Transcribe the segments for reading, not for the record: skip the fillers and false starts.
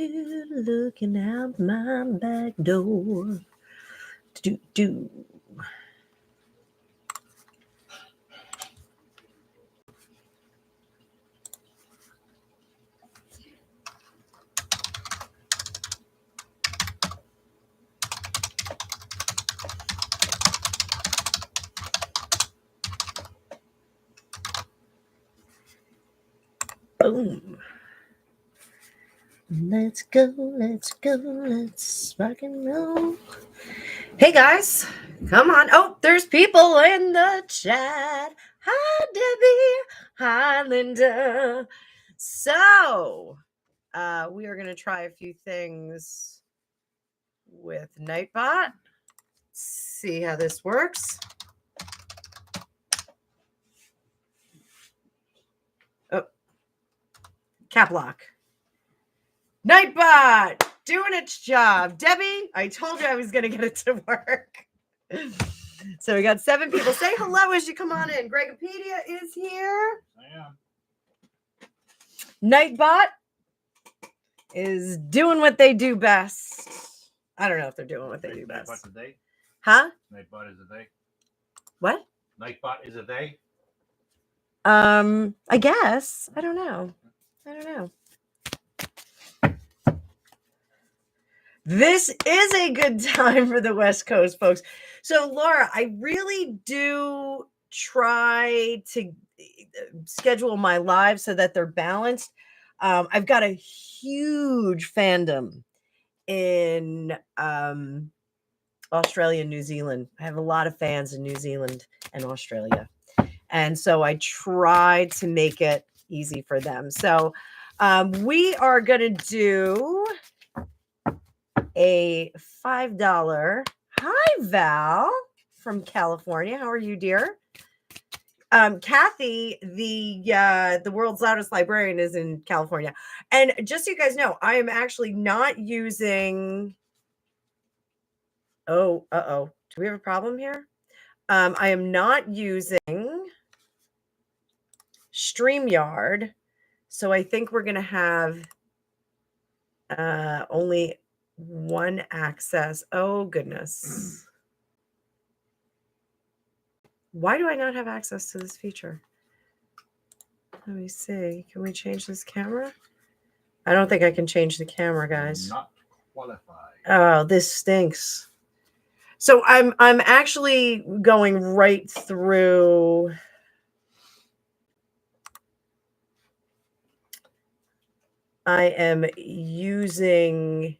Looking out my back door. Do, do. Boom. Let's go, let's rock and roll. Hey guys, come on. Oh, there's people in the chat. Hi, Debbie. Hi, Linda. So, we are going to try a few things with Nightbot. See how this works. Oh, cap lock. Nightbot doing its job. Debbie, I told you I was going to get it to work. So we got 7 people. Say hello as you come on in. Gregopedia is here. I am. Nightbot is doing what they do best. I don't know if they're doing what they do best. Nightbot's a day? Huh? Nightbot is a day? What? Nightbot is a day? I guess. I don't know. This is a good time for the West Coast folks. So, Laura, I really do try to schedule my lives so that they're balanced. I've got a huge fandom in Australia and New Zealand. I have a lot of fans in New Zealand and Australia. And so I try to make it easy for them. So we are going to do a $5. Hi, Val from California. How are you, dear? Kathy, the world's loudest librarian, is in California. And just so you guys know, I am actually not using. Oh, do we have a problem here? I am not using StreamYard, so I think we're going to have only one access. Oh, goodness. Why do I not have access to this feature? Let me see. Can we change this camera? I don't think I can change the camera, guys. Not qualified. Oh, this stinks. So I'm actually going right through. I am using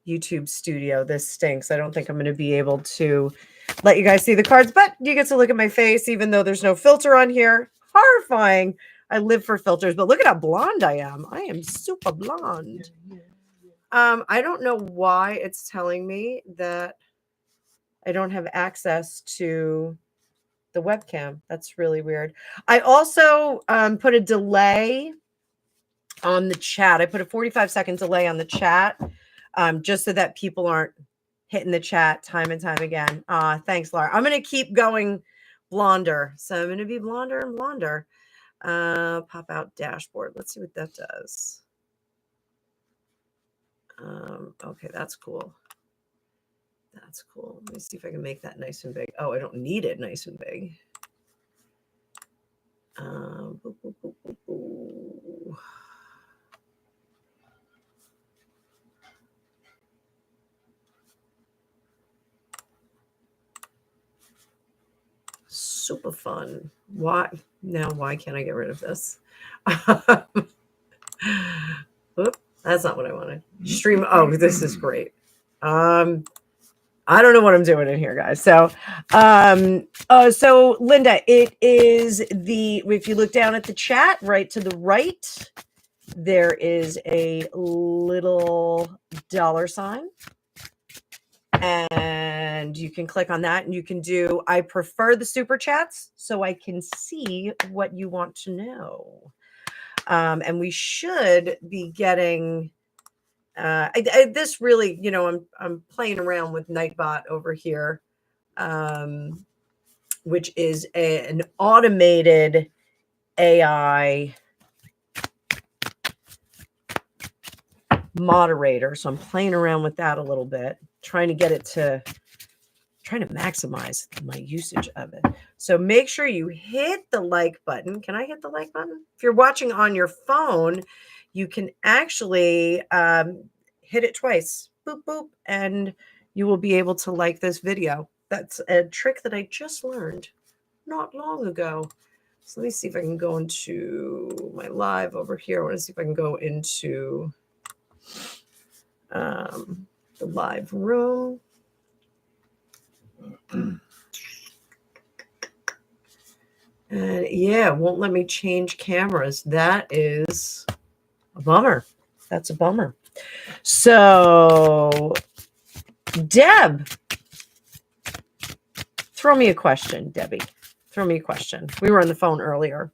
YouTube Studio. This stinks. I don't think I'm going to be able to let you guys see the cards, but you get to look at my face, even though there's no filter on here. Horrifying. I live for filters, but look at how blonde I am. I am super blonde. I don't know why it's telling me that I don't have access to the webcam. That's really weird. I also put a delay on the chat. I put a 45-second delay on the chat just so that people aren't hitting the chat time and time again. Thanks, Laura. I'm going to keep going blonder. So I'm going to be blonder and blonder. Pop out dashboard. Let's see what that does. Okay, that's cool. That's cool. Let me see if I can make that nice and big. Oh, I don't need it nice and big. Super fun. Why can't I get rid of this? Oop, that's not what I wanted. Stream. Oh, this is great. I don't know what I'm doing in here, guys. So, so Linda, it is if you look down at the chat, right to the right, there is a little $sign. And you can click on that and you can do, I prefer the super chats so I can see what you want to know. And we should be getting, this really, I'm playing around with Nightbot over here, which is an automated AI moderator. So I'm playing around with that a little bit, trying to get it to, trying to maximize my usage of it. So make sure you hit the like button. Can I hit the like button? If you're watching on your phone, you can actually hit it twice. Boop, boop. And you will be able to like this video. That's a trick that I just learned not long ago. So let me see if I can go into my live over here. I want to see if I can go into the live room. And yeah, it won't let me change cameras. That is a bummer. That's a bummer. So, Deb, throw me a question, Debbie. Throw me a question. We were on the phone earlier.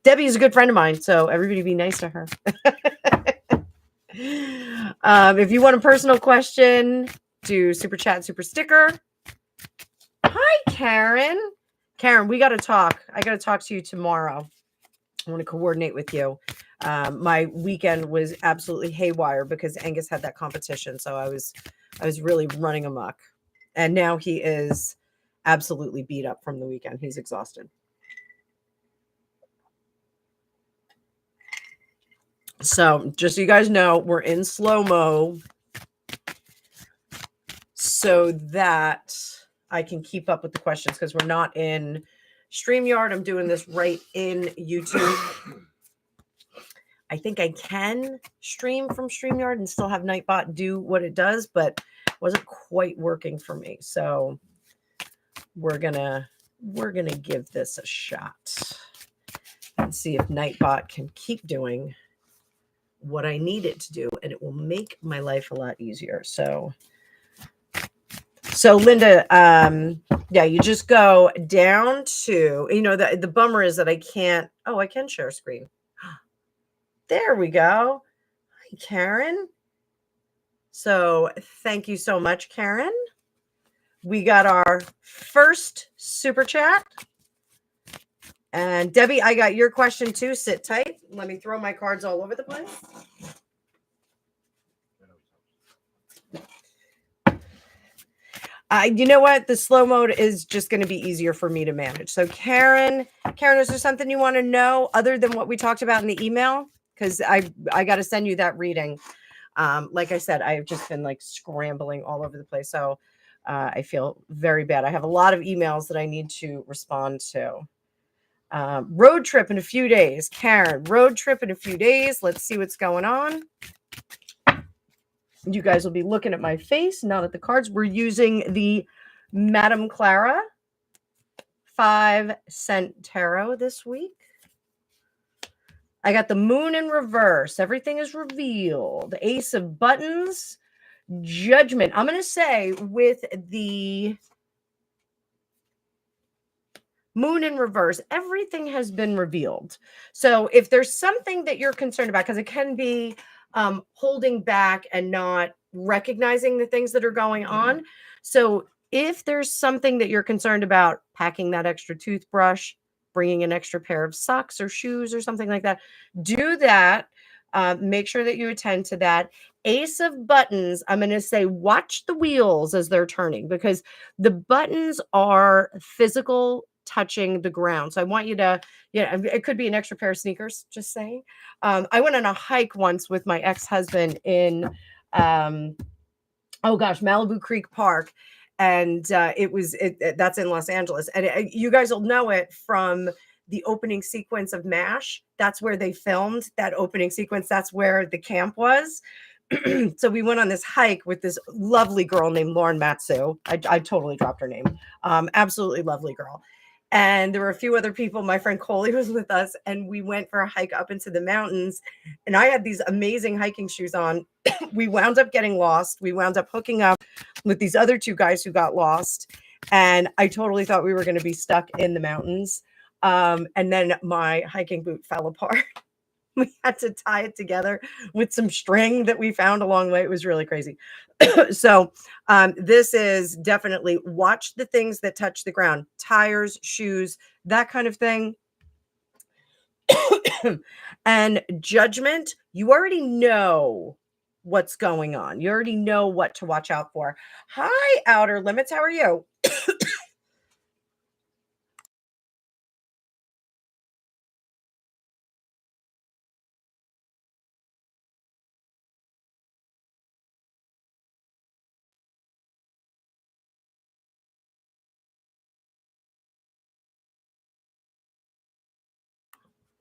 Debbie is a good friend of mine, so everybody be nice to her. If you want a personal question, do super chat, super sticker. Hi, Karen. Karen, we got to talk. I got to talk to you tomorrow. I want to coordinate with you. My weekend was absolutely haywire because Angus had that competition, so I was really running amok. And now he is absolutely beat up from the weekend. He's exhausted. So just so you guys know, we're in slow-mo so that I can keep up with the questions because we're not in StreamYard. I'm doing this right in YouTube. I think I can stream from StreamYard and still have Nightbot do what it does, but it wasn't quite working for me. So we're gonna give this a shot and see if Nightbot can keep doing what I need it to do, and it will make my life a lot easier. So Linda, yeah, you just go down to, the bummer is that I can't, I can share screen. There we go. Hi, Karen. So thank you so much, Karen. We got our first super chat. And Debbie, I got your question too. Sit tight. Let me throw my cards all over the place. You know what? The slow mode is just going to be easier for me to manage. So Karen, is there something you want to know other than what we talked about in the email? Because I got to send you that reading. Like I said, I've just been like scrambling all over the place. So I feel very bad. I have a lot of emails that I need to respond to. Road trip in a few days. Karen, road trip in a few days. Let's see what's going on. You guys will be looking at my face, not at the cards. We're using the Madame Clara 5-cent tarot this week. I got the moon in reverse. Everything is revealed. Ace of buttons. Judgment. I'm going to say with the moon in reverse, everything has been revealed. So if there's something that you're concerned about, because it can be holding back and not recognizing the things that are going on. So if there's something that you're concerned about, packing that extra toothbrush, bringing an extra pair of socks or shoes or something like that, do that. Make sure that you attend to that. Ace of buttons, I'm going to say watch the wheels as they're turning because the buttons are physical touching the ground. So I want you to, it could be an extra pair of sneakers, just saying. I went on a hike once with my ex-husband in, Malibu Creek Park. And that's in Los Angeles. And you guys will know it from the opening sequence of MASH. That's where they filmed that opening sequence. That's where the camp was. So we went on this hike with this lovely girl named Lauren Matsu. I totally dropped her name. Absolutely lovely girl. And there were a few other people. My friend Coley was with us, and we went for a hike up into the mountains. And I had these amazing hiking shoes on. We wound up getting lost. We wound up hooking up with these other two guys who got lost. And I totally thought we were going to be stuck in the mountains. And then my hiking boot fell apart. We had to tie it together with some string that we found along the way. It was really crazy. So this is definitely watch the things that touch the ground, tires, shoes, that kind of thing. And judgment, you already know what's going on. You already know what to watch out for. Hi, Outer Limits. How are you?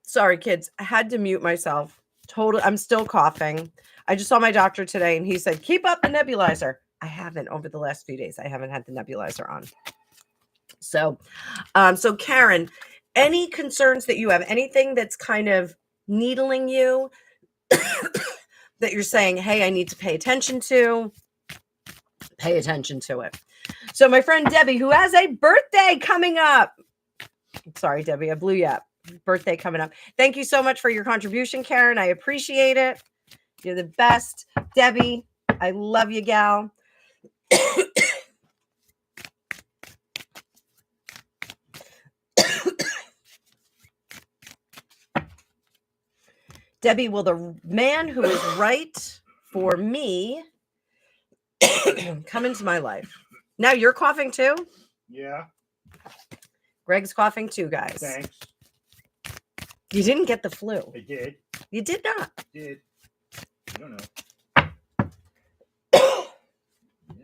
Sorry, kids. I had to mute myself. Totally. I'm still coughing. I just saw my doctor today and he said, keep up the nebulizer. I haven't over the last few days. I haven't had the nebulizer on. So, so Karen, any concerns that you have, anything that's kind of needling you that you're saying, hey, I need to pay attention to it. So my friend Debbie, who has a birthday coming up. Sorry, Debbie, I blew you up. Birthday coming up. Thank you so much for your contribution, Karen. I appreciate it. You're the best. Debbie, I love you, gal. Debbie, will the man who is right for me come into my life? Now you're coughing too? Yeah. Greg's coughing too, guys. Thanks. You didn't get the flu. I did. You did not. I did. I don't know.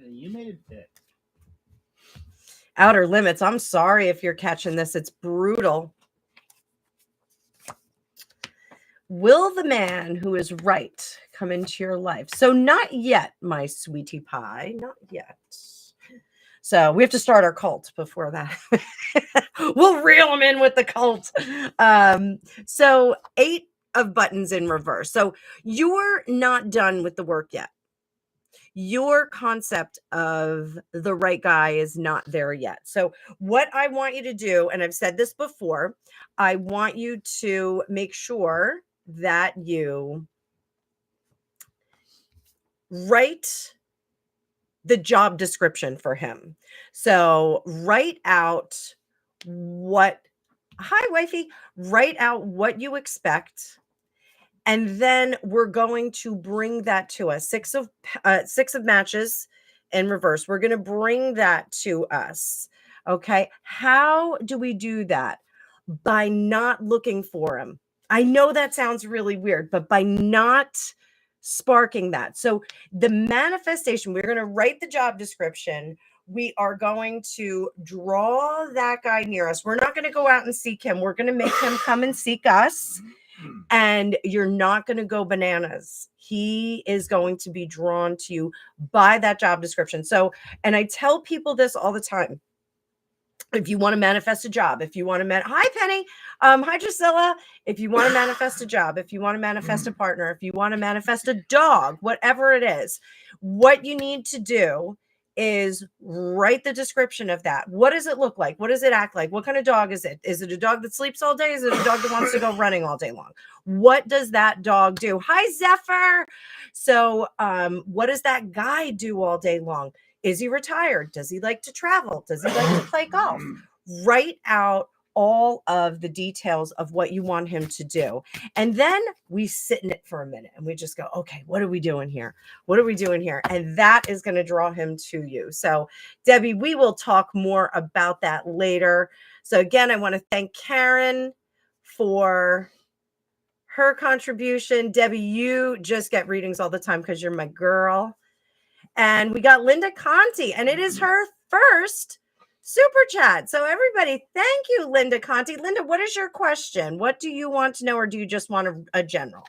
You made it fit. Outer Limits. I'm sorry if you're catching this. It's brutal. Will the man who is right come into your life? So not yet, my sweetie pie. Not yet. So we have to start our cult before that. We'll reel them in with the cult. So 8 of buttons in reverse. So you're not done with the work yet. Your concept of the right guy is not there yet. So what I want you to do, and I've said this before, I want you to make sure that you write the job description for him. So write out what, hi wifey, write out what you expect. And then we're going to bring that to us. 6 of matches in reverse. We're going to bring that to us. Okay. How do we do that? By not looking for him. I know that sounds really weird, but by not sparking that. So the manifestation, we're going to write the job description. We are going to draw that guy near us. We're not going to go out and seek him. We're going to make him come and seek us. And you're not going to go bananas. He is going to be drawn to you by that job description. So, and I tell people this all the time. If you want to manifest a job, if you want to hi Penny, hi Drusilla. If you want to manifest a job, if you want to manifest a partner, if you want to manifest a dog, whatever it is, what you need to do is write the description of that. What does it look like? What does it act like? What kind of dog is it? Is it a dog that sleeps all day? Is it a dog that wants to go running all day long? What does that dog do? Hi Zephyr. So what does that guy do all day long? Is he retired? Does he like to travel? Does he like to play golf? Write out all of the details of what you want him to do. And then we sit in it for a minute and we just go, okay, what are we doing here? What are we doing here? And that is going to draw him to you. So Debbie, we will talk more about that later. So again, I want to thank Karen for her contribution. Debbie, you just get readings all the time because you're my girl. And we got Linda Conti, and it is her first super chat. So everybody, thank you, Linda Conti. Linda, what is your question? What do you want to know, or do you just want a general?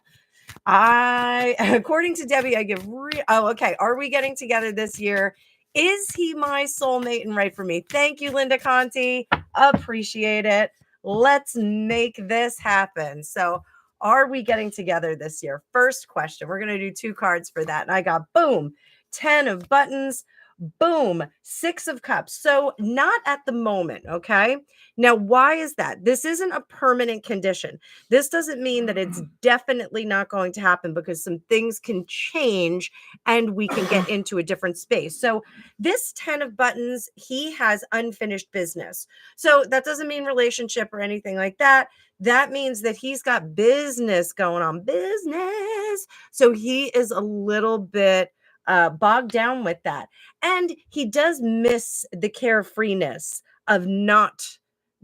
According to Debbie, I give okay. Are we getting together this year? Is he my soulmate and right for me? Thank you, Linda Conti. Appreciate it. Let's make this happen. So are we getting together this year? First question. We're going to do 2 cards for that. And I got boom. 10 of buttons, Boom, 6 of cups. So not at the moment, okay? Now, why is that? This isn't a permanent condition. This doesn't mean that it's definitely not going to happen, because some things can change and we can get into a different space. So this 10 of buttons, he has unfinished business. So that doesn't mean relationship or anything like that. That means that he's got business going on, business. So he is a little bit bogged down with that. And he does miss the carefreeness of not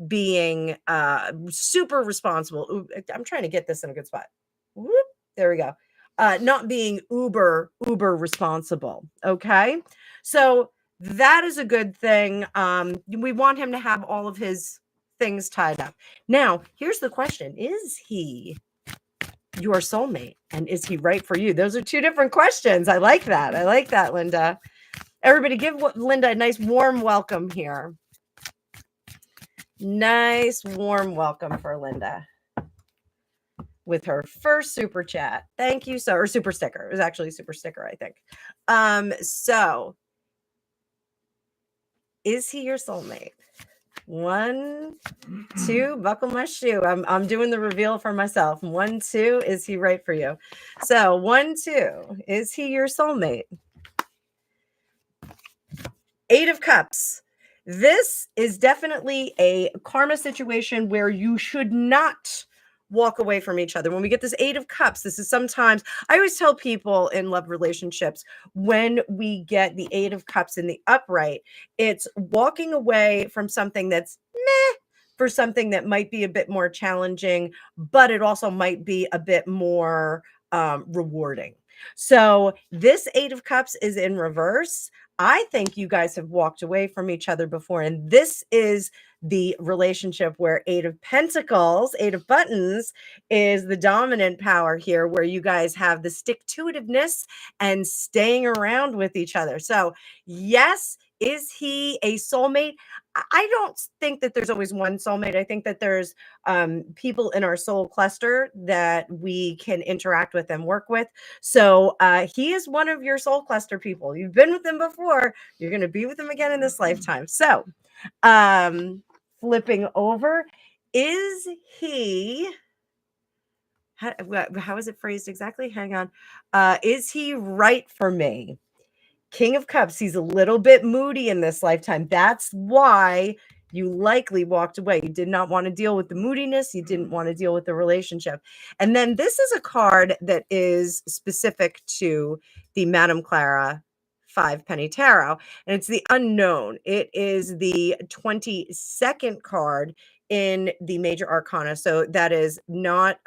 being super responsible. I'm trying to get this in a good spot. Whoop, there we go. Not being uber responsible. Okay. So that is a good thing. We want him to have all of his things tied up. Now, here's the question. Is he your soulmate? And is he right for you? Those are two different questions. I like that. I like that, Linda. Everybody give Linda a nice warm welcome here. Nice warm welcome for Linda with her first super chat. Thank you. Or super sticker. It was actually a super sticker, I think. So is he your soulmate? 1, 2, buckle my shoe. I'm doing the reveal for myself. 1, 2, is he right for you? So 1, 2, is he your soulmate? 8 of Cups. This is definitely a karma situation where you should not walk away from each other. When we get this 8 of Cups, this is sometimes, I always tell people in love relationships, when we get the 8 of Cups in the upright, it's walking away from something that's meh for something that might be a bit more challenging, but it also might be a bit more rewarding. So this 8 of Cups is in reverse. I think you guys have walked away from each other before, and this is the relationship where 8 of Pentacles, 8 of Buttons, is the dominant power here, where you guys have the stick-to-itiveness and staying around with each other. So yes, is he a soulmate? I don't think that there's always one soulmate. I think that there's people in our soul cluster that we can interact with and work with. So he is one of your soul cluster people. You've been with him before. You're going to be with him again in this lifetime. So flipping over, is he, how is it phrased exactly? Hang on. Is he right for me? King of Cups, he's a little bit moody in this lifetime. That's why you likely walked away. You did not want to deal with the moodiness. You didn't want to deal with the relationship. And then this is a card that is specific to the Madame Clara 5 Penny Tarot, and it's the unknown. It is the 22nd card in the major arcana. So that is not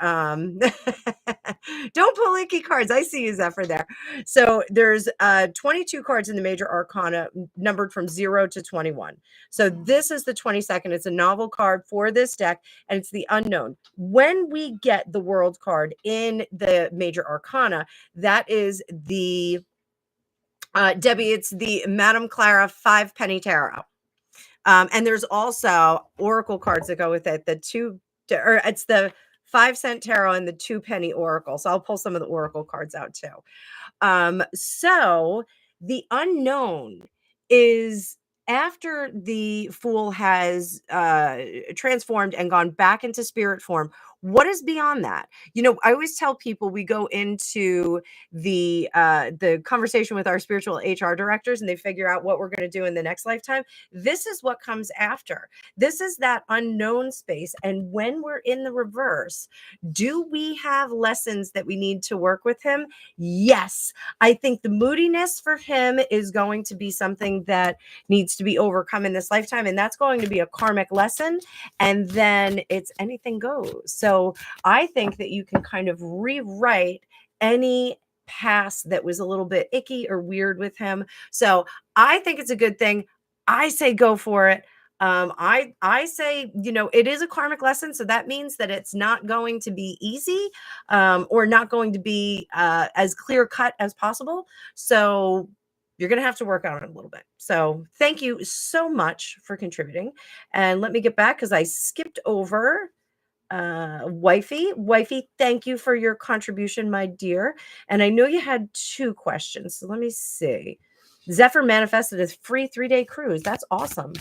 don't pull icky cards. I see you, Zephyr, there. So there's 22 cards in the major arcana, numbered from 0 to 21. So this is the 22nd. It's a novel card for this deck, and it's the unknown. When we get the world card in the major arcana, that is the Debbie, it's the Madame Clara 5 Penny Tarot. And there's also oracle cards that go with it. It's the 5-cent tarot and the 2-penny oracle. So I'll pull some of the oracle cards out too. So the unknown is after the Fool has transformed and gone back into spirit form. What is beyond that? You know, I always tell people, we go into the conversation with our spiritual HR directors, and they figure out what we're going to do in the next lifetime. This is what comes after. This is that unknown space. And when we're in the reverse, do we have lessons that we need to work with him? Yes. I think the moodiness for him is going to be something that needs to be overcome in this lifetime, and that's going to be a karmic lesson, and then it's anything goes. So I think that you can kind of rewrite any past that was a little bit icky or weird with him. So I think it's a good thing. I say go for it. I say, you know, it is a karmic lesson, so that means that it's not going to be easy, or not going to be as clear cut as possible. So you're going to have to work on it a little bit. So thank you so much for contributing. And let me get back, because I skipped over Wifey, thank you for your contribution, my dear. And I know you had 2 questions. So let me see. Zephyr manifested a free 3-day cruise. That's awesome.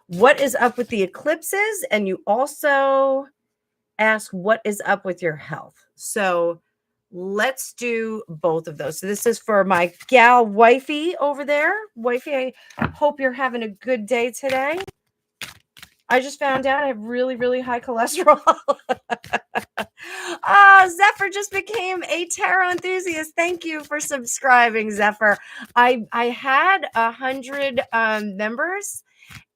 What is up with the eclipses? And you also ask what is up with your health. So let's do both of those. So this is for my gal wifey over there. Wifey, I hope you're having a good day today. I just found out I have really, really high cholesterol. Zephyr just became a tarot enthusiast. Thank you for subscribing, Zephyr. I had 100 members,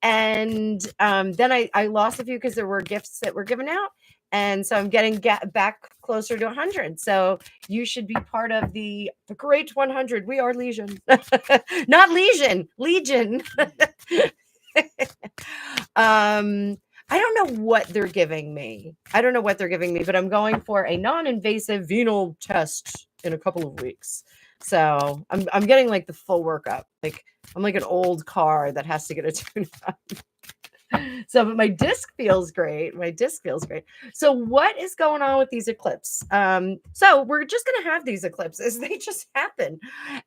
and then I lost a few because there were gifts that were given out. And so I'm getting back closer to 100. So you should be part of the great 100. We are Legion. Not Legion. Legion. I don't know what they're giving me. But I'm going for a non-invasive venal test in a couple of weeks. So I'm getting like the full workup. Like I'm like an old car that has to get a tune up. So, but my disc feels great. So what is going on with these eclipses? So we're just going to have these eclipses. They just happen.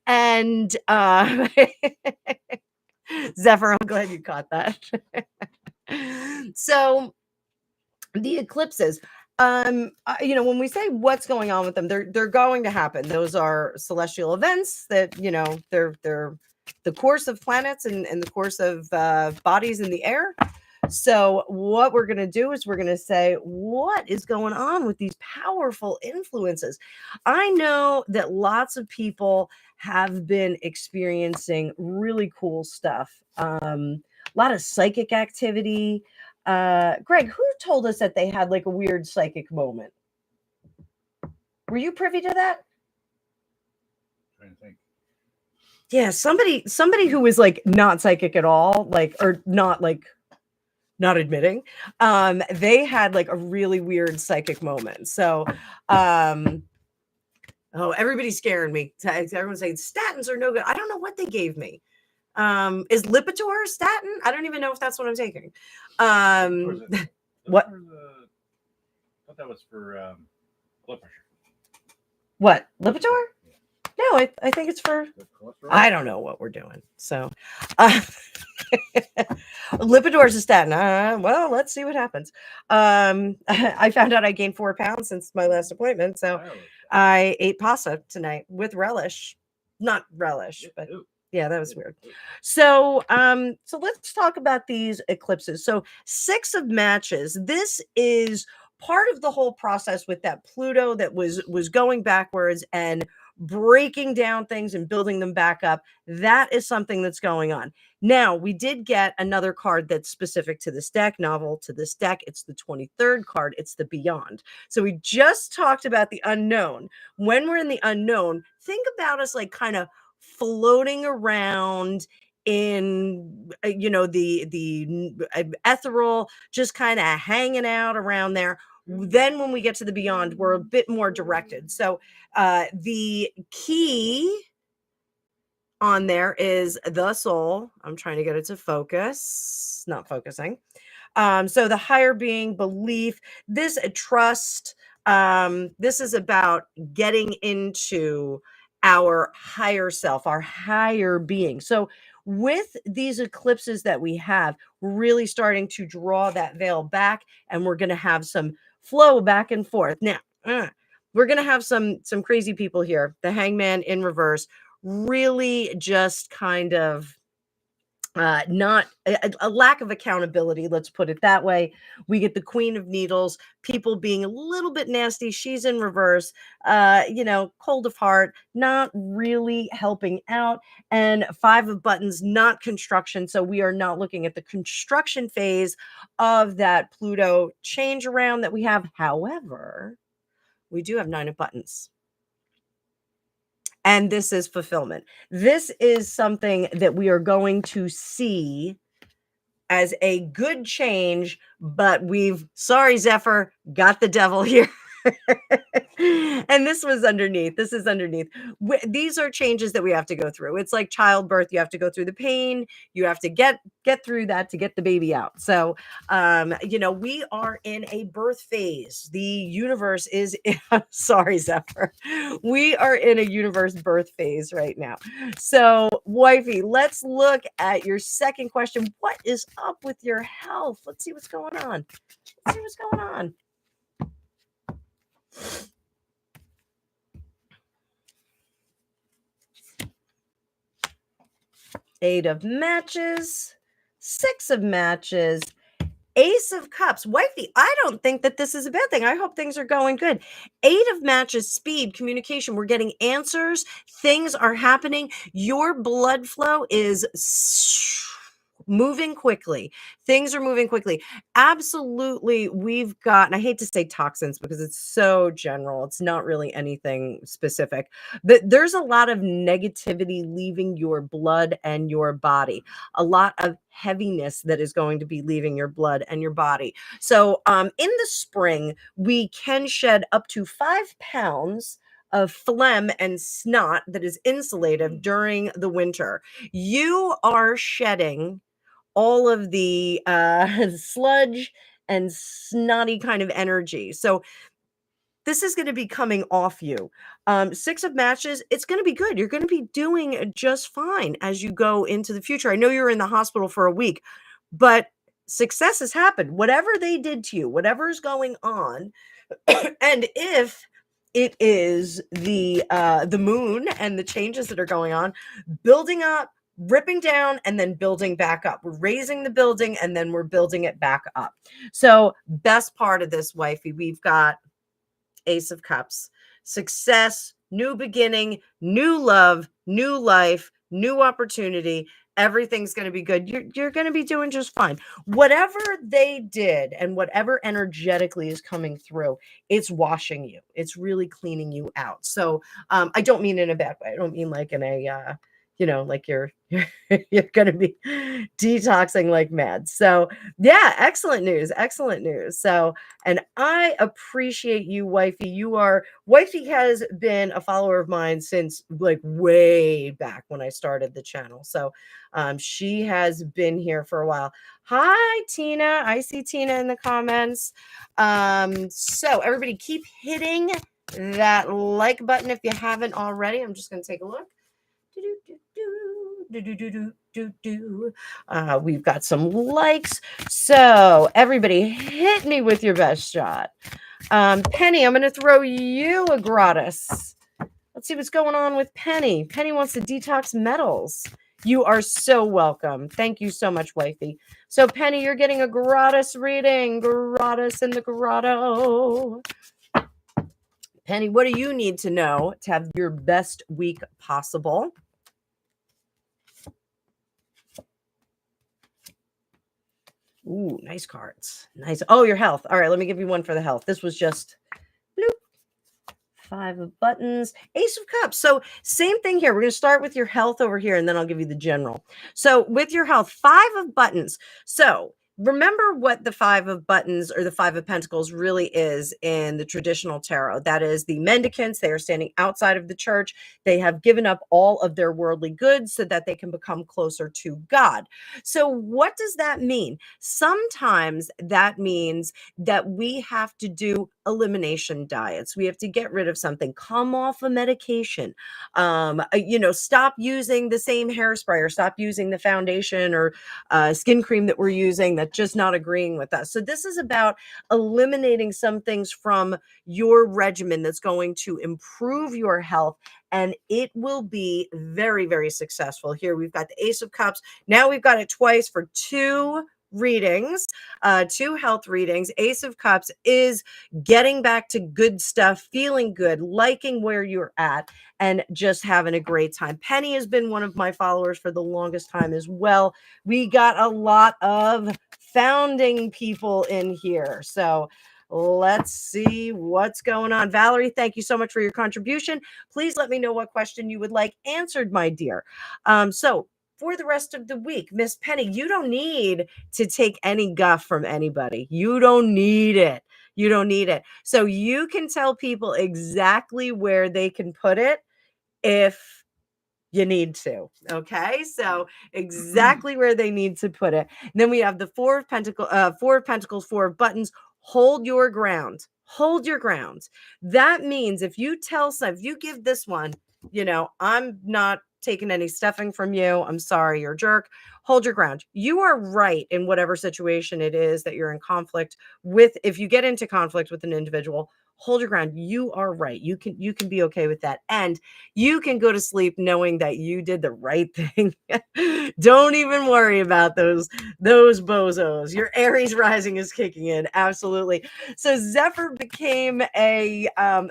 And Zephyr, I'm glad you caught that. So the eclipses, when we say what's going on with them, they're going to happen. Those are celestial events that, they're the course of planets and the course of bodies in the air. So what we're going to do is we're going to say, what is going on with these powerful influences? I know that lots of people have been experiencing really cool stuff. A lot of psychic activity. Greg, who told us that they had like a weird psychic moment? Were you privy to that? I'm trying to think. Yeah, somebody who was like not psychic at all, not admitting, they had like a really weird psychic moment. So, everybody's scaring me. Everyone's saying statins are no good. I don't know what they gave me. Is Lipitor a statin? I don't even know if that's what I'm taking. What? I thought that was for blood pressure. What? Lipitor? No, I think it's for, I don't know what we're doing. So, Lipitor is a statin. Well, let's see what happens. I found out I gained 4 pounds since my last appointment. So I ate pasta tonight with relish. Not relish, but yeah, that was weird. So, so let's talk about these eclipses. So 6 of matches. This is part of the whole process with that Pluto that was going backwards and breaking down things and building them back up. That is something that's going on. Now, we did get another card that's specific to this deck, novel to this deck. It's the 23rd card. It's the Beyond. So we just talked about the unknown. When we're in the unknown, think about us like kind of floating around in the ethereal, just kind of hanging out around there. Then when we get to the Beyond, we're a bit more directed. So the key on there is the soul. I'm trying to get it to focus, not focusing. So the higher being, belief, this trust, this is about getting into our higher self, our higher being. So with these eclipses that we have, we're really starting to draw that veil back, and we're going to have some flow back and forth. Now, we're going to have some crazy people here. The Hangman in reverse, really just kind of not a lack of accountability. Let's put it that way. We get the Queen of Needles, people being a little bit nasty. She's in reverse, cold of heart, not really helping out. And 5 of Buttons, not construction. So we are not looking at the construction phase of that Pluto change around that we have. However, we do have 9 of Buttons. And this is fulfillment. This is something that we are going to see as a good change, but sorry, Zephyr, got the devil here. And this was underneath. This is underneath. These are changes that we have to go through. It's like childbirth. You have to go through the pain. You have to get through that to get the baby out. So, we are in a birth phase. The universe is sorry, Zephyr. We are in a universe birth phase right now. So, wifey, let's look at your second question. What is up with your health? Let's see what's going on. Let's see what's going on. Eight of matches, six of matches, Ace of Cups. Wifey, I don't think that this is a bad thing. I hope things are going good. Eight of matches, speed, communication. We're getting answers. Things are happening. Your blood flow is moving quickly. Things are moving quickly. Absolutely. We've got, and I hate to say toxins because it's so general. It's not really anything specific, but there's a lot of negativity leaving your blood and your body. A lot of heaviness that is going to be leaving your blood and your body. So in the spring, we can shed up to 5 pounds of phlegm and snot that is insulative during the winter. You are shedding all of the sludge and snotty kind of energy. So this is going to be coming off you. Six of matches, it's going to be good. You're going to be doing just fine as you go into the future. I know you're in the hospital for a week, but success has happened. Whatever they did to you, whatever's going on, and if it is the moon and the changes that are going on, building up, ripping down, and then building back up. We're raising the building and then we're building it back up. So best part of this, wifey, we've got Ace of Cups, success, new beginning, new love, new life, new opportunity. Everything's going to be good. You're going to be doing just fine. Whatever they did and whatever energetically is coming through, it's washing you. It's really cleaning you out. So I don't mean in a bad way. I don't mean like in a like you're you're going to be detoxing like mad. So yeah, excellent news. Excellent news. So, and I appreciate you, wifey. Wifey has been a follower of mine since like way back when I started the channel. So she has been here for a while. Hi, Tina. I see Tina in the comments. So everybody keep hitting that like button if you haven't already. I'm just going to take a look. We've got some likes. So everybody hit me with your best shot. Penny, I'm going to throw you a gratis. Let's see what's going on with Penny. Penny wants to detox metals. You are so welcome. Thank you so much, wifey. So Penny, you're getting a gratis reading. Gratis in the grotto. Penny, what do you need to know to have your best week possible? Ooh, nice cards. Nice. Oh, your health. All right, let me give you one for the health. This was just bloop. 5 of buttons, Ace of Cups. So same thing here. We're going to start with your health over here, and then I'll give you the general. So with your health, 5 of buttons. So remember what the 5 of buttons or the 5 of pentacles really is in the traditional tarot. That is the mendicants. They are standing outside of the church. They have given up all of their worldly goods so that they can become closer to God. So what does that mean? Sometimes that means that we have to do elimination diets. We have to get rid of something, come off a medication, stop using the same hairspray or stop using the foundation or skin cream that we're using that's just not agreeing with us. So this is about eliminating some things from your regimen that's going to improve your health, and it will be very, very successful. Here we've got the Ace of Cups. Now we've got it twice for 2 readings, 2 health readings. Ace of Cups is getting back to good stuff, feeling good, liking where you're at, and just having a great time. Penny has been one of my followers for the longest time as well. We got a lot of founding people in here. So let's see what's going on. Valerie, thank you so much for your contribution. Please let me know what question you would like answered, my dear. So for the rest of the week, Miss Penny, you don't need to take any guff from anybody. You don't need it. You don't need it. So you can tell people exactly where they can put it if you need to. Okay, so exactly where they need to put it. And then we have the Four of Pentacles, Four of Buttons. Hold your ground. Hold your ground. That means if you give this one, I'm not taking any stuffing from you. I'm sorry, you're a jerk. Hold your ground. You are right in whatever situation it is that you're in conflict with. If you get into conflict with an individual, hold your ground. You are right. You can be okay with that. And you can go to sleep knowing that you did the right thing. Don't even worry about those bozos. Your Aries rising is kicking in. Absolutely. So Zephyr became a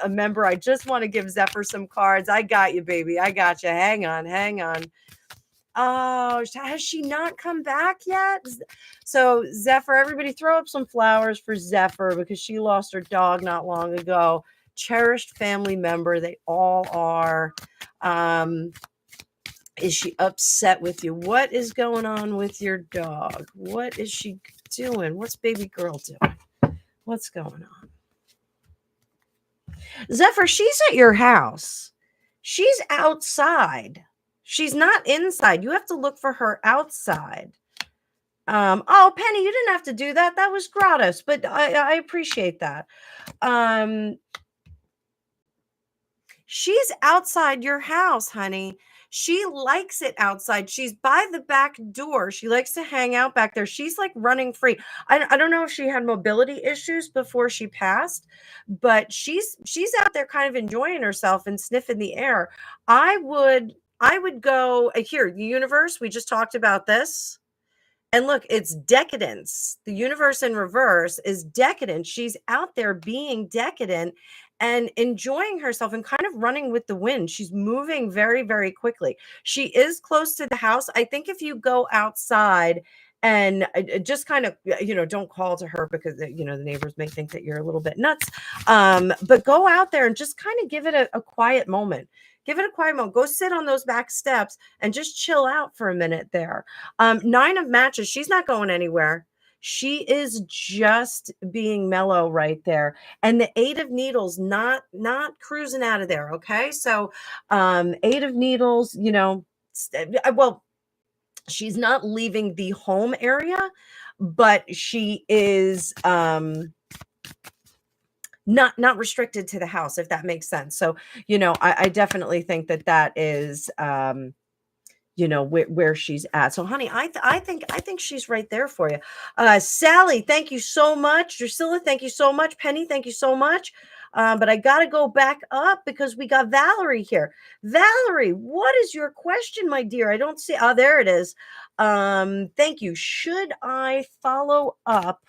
member. I just want to give Zephyr some cards. I got you, baby. I got you. Hang on. Oh, has she not come back yet? So Zephyr, everybody throw up some flowers for Zephyr because she lost her dog not long ago. Cherished family member. They all are. Is she upset with you? What is going on with your dog? What is she doing? What's baby girl doing? What's going on? Zephyr, she's at your house. She's outside. She's not inside. You have to look for her outside. Oh, Penny, you didn't have to do that. That was gratis, but I appreciate that. She's outside your house, honey. She likes it outside. She's by the back door. She likes to hang out back there. She's like running free. I don't know if she had mobility issues before she passed, but she's out there kind of enjoying herself and sniffing the air. I would go here, the universe. We just talked about this. And look, it's decadence. The universe in reverse is decadent. She's out there being decadent and enjoying herself and kind of running with the wind. She's moving very, very quickly. She is close to the house. I think if you go outside and just kind of, don't call to her because, the neighbors may think that you're a little bit nuts. But go out there and just kind of give it a quiet moment. Give it a quiet moment. Go sit on those back steps and just chill out for a minute there. Nine of Matches. She's not going anywhere. She is just being mellow right there. And the Eight of Needles, not cruising out of there. Okay. So, Eight of Needles, well, she's not leaving the home area, but she is, not restricted to the house, if that makes sense. So, I definitely think that is, where she's at. So, honey, I think she's right there for you. Sally, thank you so much. Drusilla, thank you so much. Penny, thank you so much. But I got to go back up because we got Valerie here. Valerie, what is your question, my dear? I don't see. Oh, there it is. Thank you. Should I follow up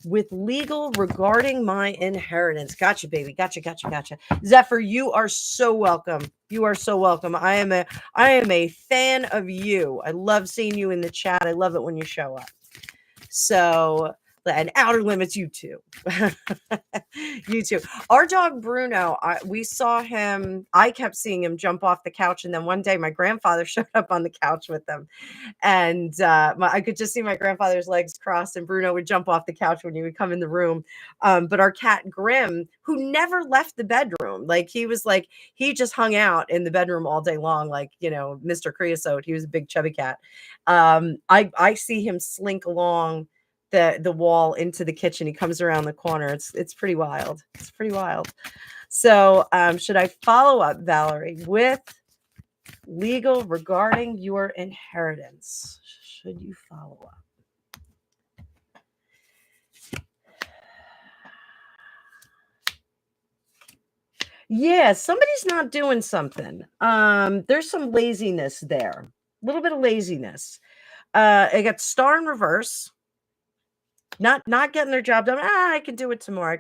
with legal regarding my inheritance? Gotcha, baby. Gotcha. Zephyr, you are so welcome. You are so welcome. I am a fan of you. I love seeing you in the chat. I love it when you show up. So, and Outer Limits, you too. You too. Our dog Bruno, we saw him. I kept seeing him jump off the couch, and then one day my grandfather showed up on the couch with them, and I could just see my grandfather's legs crossed, and Bruno would jump off the couch when he would come in the room. But our cat Grim, who never left the bedroom, he just hung out in the bedroom all day long, like Mr. Creosote. He was a big chubby cat. I see him slink along the wall into the kitchen. He comes around the corner. It's pretty wild. It's pretty wild. So should I follow up, Valerie, with legal regarding your inheritance? Should you follow up? Yeah, somebody's not doing something. There's some laziness there. A little bit of laziness. I got Star in reverse. Not getting their job done. I can do it tomorrow.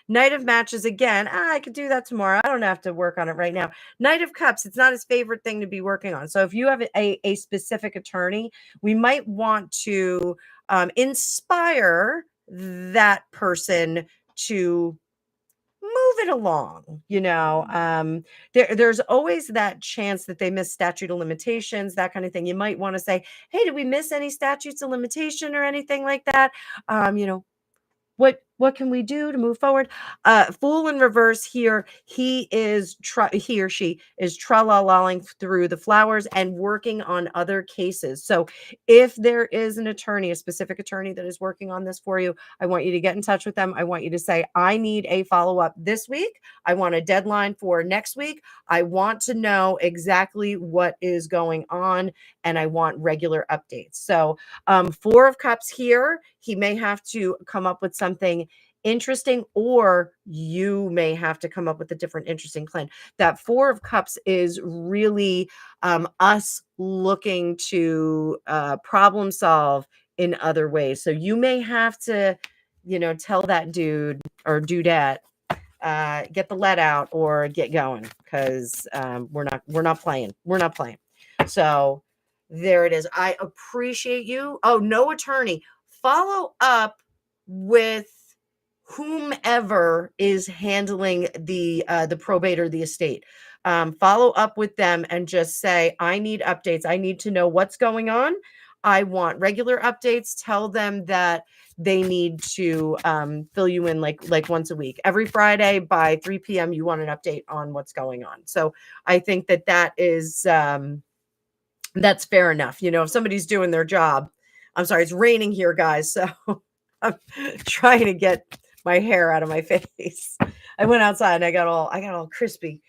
Knight of Matches again. I could do that tomorrow. I don't have to work on it right now. Knight of Cups. It's not his favorite thing to be working on. So if you have a specific attorney, we might want to inspire that person to move it along. There's always that chance that they miss statute of limitations, that kind of thing. You might want to say, hey, did we miss any statutes of limitation or anything like that? What can we do to move forward? Fool in reverse here. He or she is tra-la-lalling through the flowers and working on other cases. So if there is an attorney, a specific attorney that is working on this for you, I want you to get in touch with them. I want you to say, I need a follow-up this week. I want a deadline for next week. I want to know exactly what is going on, and I want regular updates. So Four of Cups here, he may have to come up with something interesting, or you may have to come up with a different interesting plan. That Four of Cups is really us looking to problem solve in other ways. So you may have to, tell that dude or dudette, get the let out or get going, because we're not playing. We're not playing. So there it is. I appreciate you. Oh, no attorney. Follow up with whomever is handling the probate or the estate. Follow up with them and just say, I need updates. I need to know what's going on. I want regular updates. Tell them that they need to fill you in like once a week. Every Friday by 3 p.m. you want an update on what's going on. So I think that is that's fair enough. If somebody's doing their job. I'm sorry, it's raining here, guys. So I'm trying to get my hair out of my face. I went outside and I got all crispy.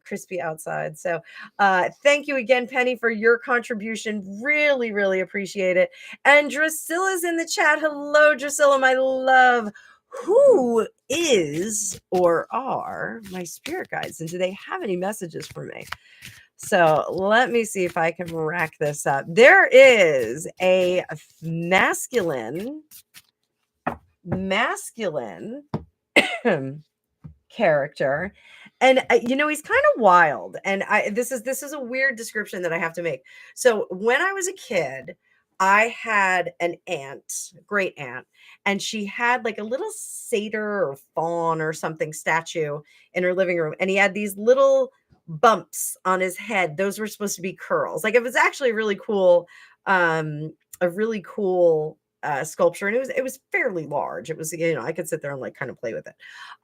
Crispy outside. So thank you again, Penny, for your contribution. Really, really appreciate it. And Drusilla's in the chat. Hello, Drusilla, my love. Who is or are my spirit guides? And do they have any messages for me? So let me see if I can rack this up. There is a masculine character, and he's kind of wild, and this is a weird description that I have to make. So when I was a kid, I had an aunt, great aunt, and she had like a little satyr or fawn or something statue in her living room, and he had these little bumps on his head. Those were supposed to be curls. Like, it was actually really cool, a really cool sculpture, and it was fairly large. It was, I could sit there and like kind of play with it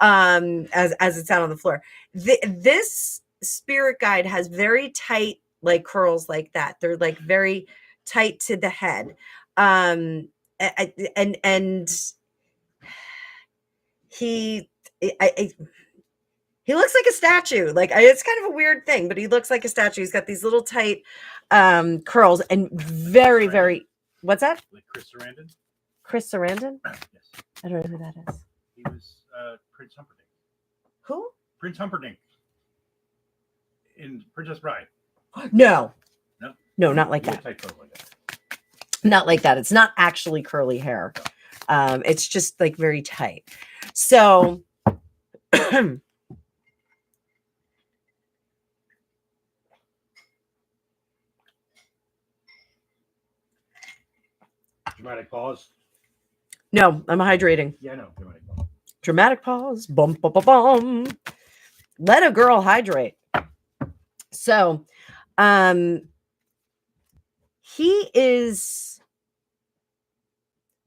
as it sat on the floor. This spirit guide has very tight like curls like that. They're like very tight to the head, and he looks like a statue. Like, it's kind of a weird thing, but he looks like a statue. He's got these little tight curls and very, very. What's that? Like Chris Sarandon? Chris Sarandon? Yes. I don't know who that is. He was Prince Humperdinck. Who? Prince Humperdinck in Princess Bride. No. No? No, not like that. Not like that. It's not actually curly hair. It's just like very tight. So Dramatic pause. no, I'm hydrating. Yeah, I know. Dramatic pause. Dramatic pause. Bum, bum, bum, bum. Let a girl hydrate. So, he is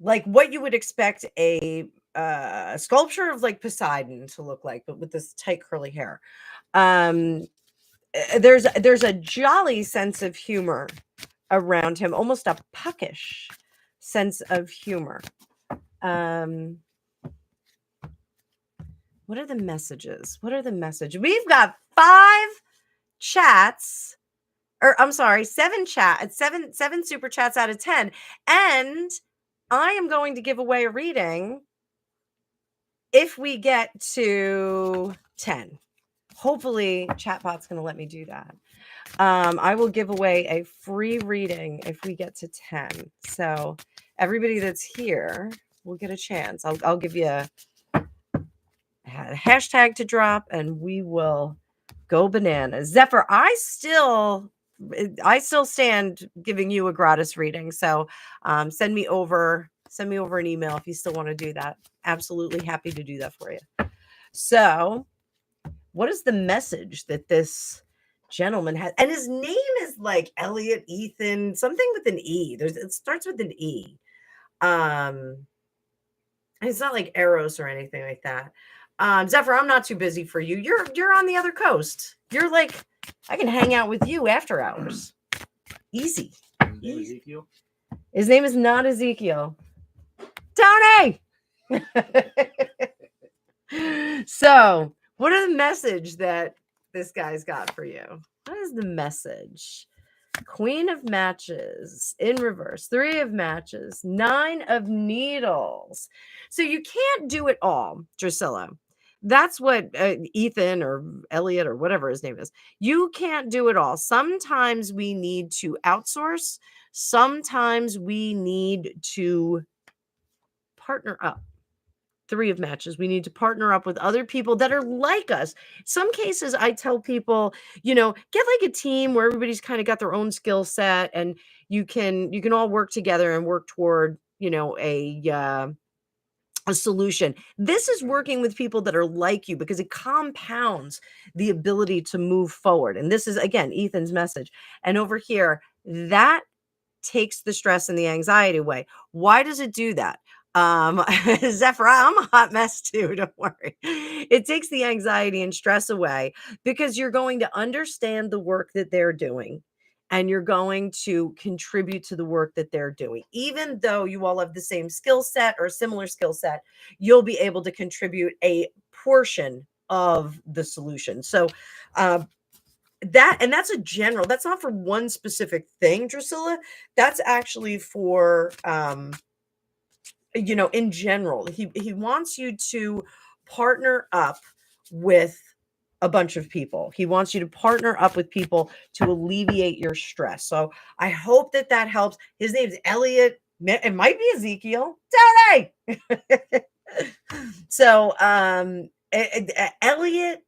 like what you would expect a sculpture of like Poseidon to look like, but with this tight curly hair. There's a jolly sense of humor around him, almost a puckish sense of humor. What are the messages? We've got 5 chats, or I'm sorry, 7 super chats out of 10. And I am going to give away a reading if we get to 10. Hopefully chatbot's going to let me do that. I will give away a free reading if we get to 10. So everybody that's here will get a chance. I'll give you a hashtag to drop, and we will go bananas. Zephyr, I still stand giving you a gratis reading. So send me over an email if you still want to do that. Absolutely happy to do that for you. So what is the message that this gentleman has? And his name is like Elliot, Ethan, something with an E. It starts with an E. It's not like Eros or anything like that. Zephyr, I'm not too busy for you. You're on the other coast. You're like, I can hang out with you after hours. Easy. His name Ezekiel. His name is not Ezekiel. Tony! So, what is the message that this guy's got for you? What is the message? Queen of matches in reverse, 3 of matches, 9 of needles. So you can't do it all, Drusilla. That's what Ethan or Elliot or whatever his name is. You can't do it all. Sometimes we need to outsource. Sometimes we need to partner up. 3 of matches. We need to partner up with other people that are like us. Some cases I tell people, get like a team where everybody's kind of got their own skill set and you can all work together and work toward, a solution. This is working with people that are like you because it compounds the ability to move forward. And this is again Ethan's message. And over here, that takes the stress and the anxiety away. Why does it do that? Zephyr, I'm a hot mess too. Don't worry. It takes the anxiety and stress away because you're going to understand the work that they're doing and you're going to contribute to the work that they're doing. Even though you all have the same skill set or similar skill set, you'll be able to contribute a portion of the solution. So, that's a general, that's not for one specific thing, Drusilla. That's actually for in general. He wants you to partner up with a bunch of people. He wants you to partner up with people to alleviate your stress. So I hope that helps. His name's Elliot. It might be Ezekiel. Tony. So Elliot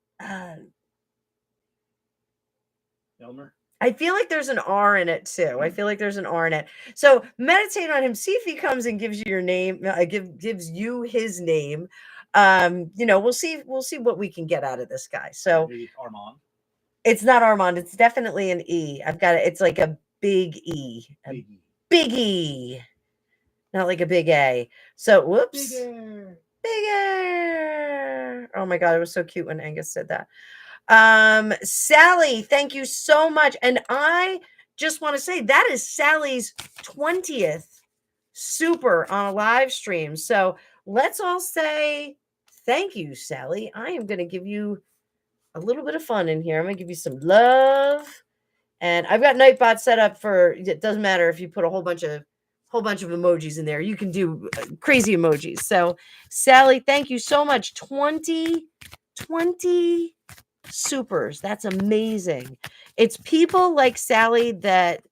Elmer. I feel like there's an R in it too. I feel like there's an R in it. So meditate on him. See if he comes and gives you your name. Gives you his name. We'll see what we can get out of this guy. So Maybe it's Armand. It's not Armand. It's definitely an E. I've got it. It's like a big E. Big E. Not like a big A. So whoops. Bigger. Oh my God, it was so cute when Angus said that. Sally, thank you so much. And I just want to say that is Sally's 20th super on a live stream. So let's all say thank you, Sally. I am going to give you a little bit of fun in here. I'm going to give you some love. And I've got Nightbot set up for, it doesn't matter if you put a whole bunch of emojis in there. You can do crazy emojis. So Sally, thank you so much. 20 supers. That's amazing. It's people like Sally that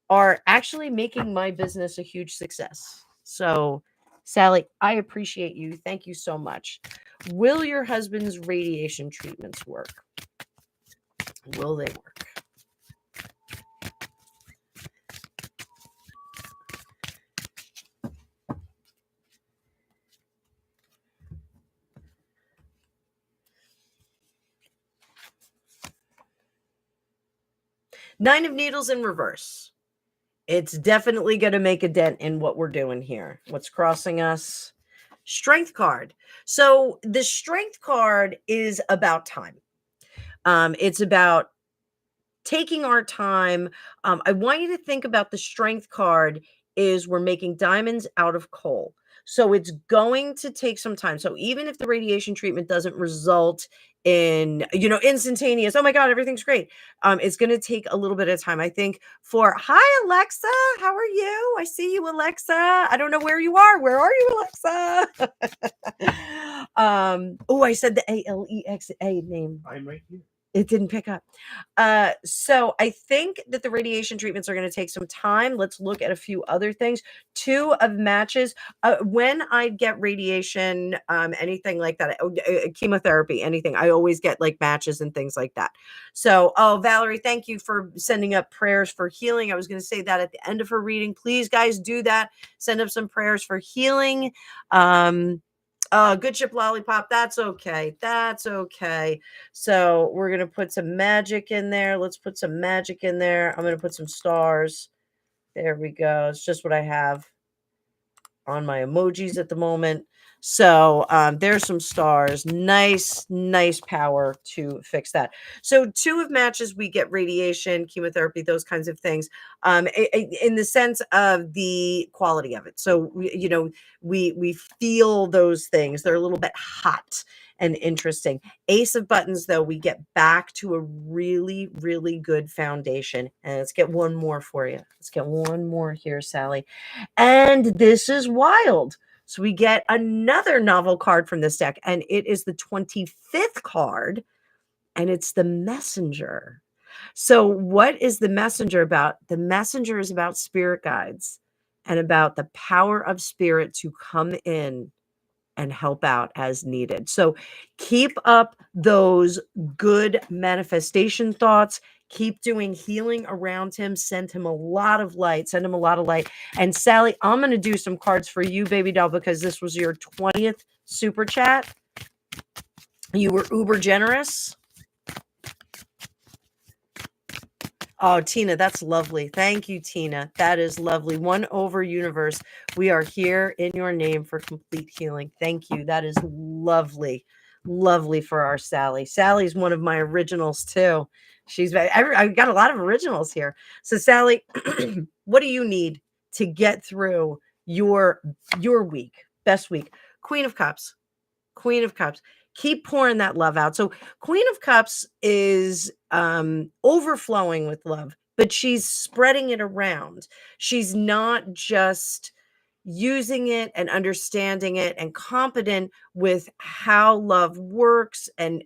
are actually making my business a huge success. So, Sally, I appreciate you. Thank you so much. Will your husband's radiation treatments work? Will they work? Nine of Needles in reverse. It's definitely going to make a dent in what we're doing here. What's crossing us? Strength card. So the strength card is about time. It's about taking our time. I want you to think about the strength card is we're making diamonds out of coal. So it's going to take some time. So even if the radiation treatment doesn't result in, instantaneous, oh my God, everything's great. It's going to take a little bit of time. I think hi, Alexa, how are you? I see you, Alexa. I don't know where you are. Where are you, Alexa? I said the Alexa name. I'm right here. It didn't pick up. So I think that the radiation treatments are going to take some time. Let's look at a few other things. 2 of matches. When I get radiation, anything like that, chemotherapy, anything, I always get like matches and things like that. So, Valerie, thank you for sending up prayers for healing. I was going to say that at the end of her reading. Please, guys, do that. Send up some prayers for healing. Good ship lollipop. That's okay. That's okay. So we're going to put some magic in there. Let's put some magic in there. I'm going to put some stars. There we go. It's just what I have on my emojis at the moment. So there's some stars. Nice power to fix that. So 2 of matches, we get radiation, chemotherapy, those kinds of things, in the sense of the quality of it. So we feel those things. They're a little bit hot and interesting. Ace of Buttons, though, we get back to a really good foundation. And let's get one more for you. Let's get one more here, Sally. And this is wild. So we get another novel card from this deck, and it is the 25th card, and it's the Messenger. So what is the Messenger about? The Messenger is about spirit guides and about the power of spirit to come in and help out as needed. So keep up those good manifestation thoughts. Keep doing healing around him. Send him a lot of light. Send him a lot of light. And Sally, I'm going to do some cards for you, baby doll, because this was your 20th super chat. You were uber generous. Oh, Tina, that's lovely. Thank you, Tina. That is lovely. 1 over universe. We are here in your name for complete healing. Thank you. That is lovely. Lovely for our Sally. Sally's one of my originals too. I've got a lot of originals here. So Sally, what do you need to get through your week? Best week. Queen of Cups. Queen of Cups. Keep pouring that love out. So Queen of Cups is overflowing with love, but she's spreading it around. She's not just using it and understanding it and competent with how love works and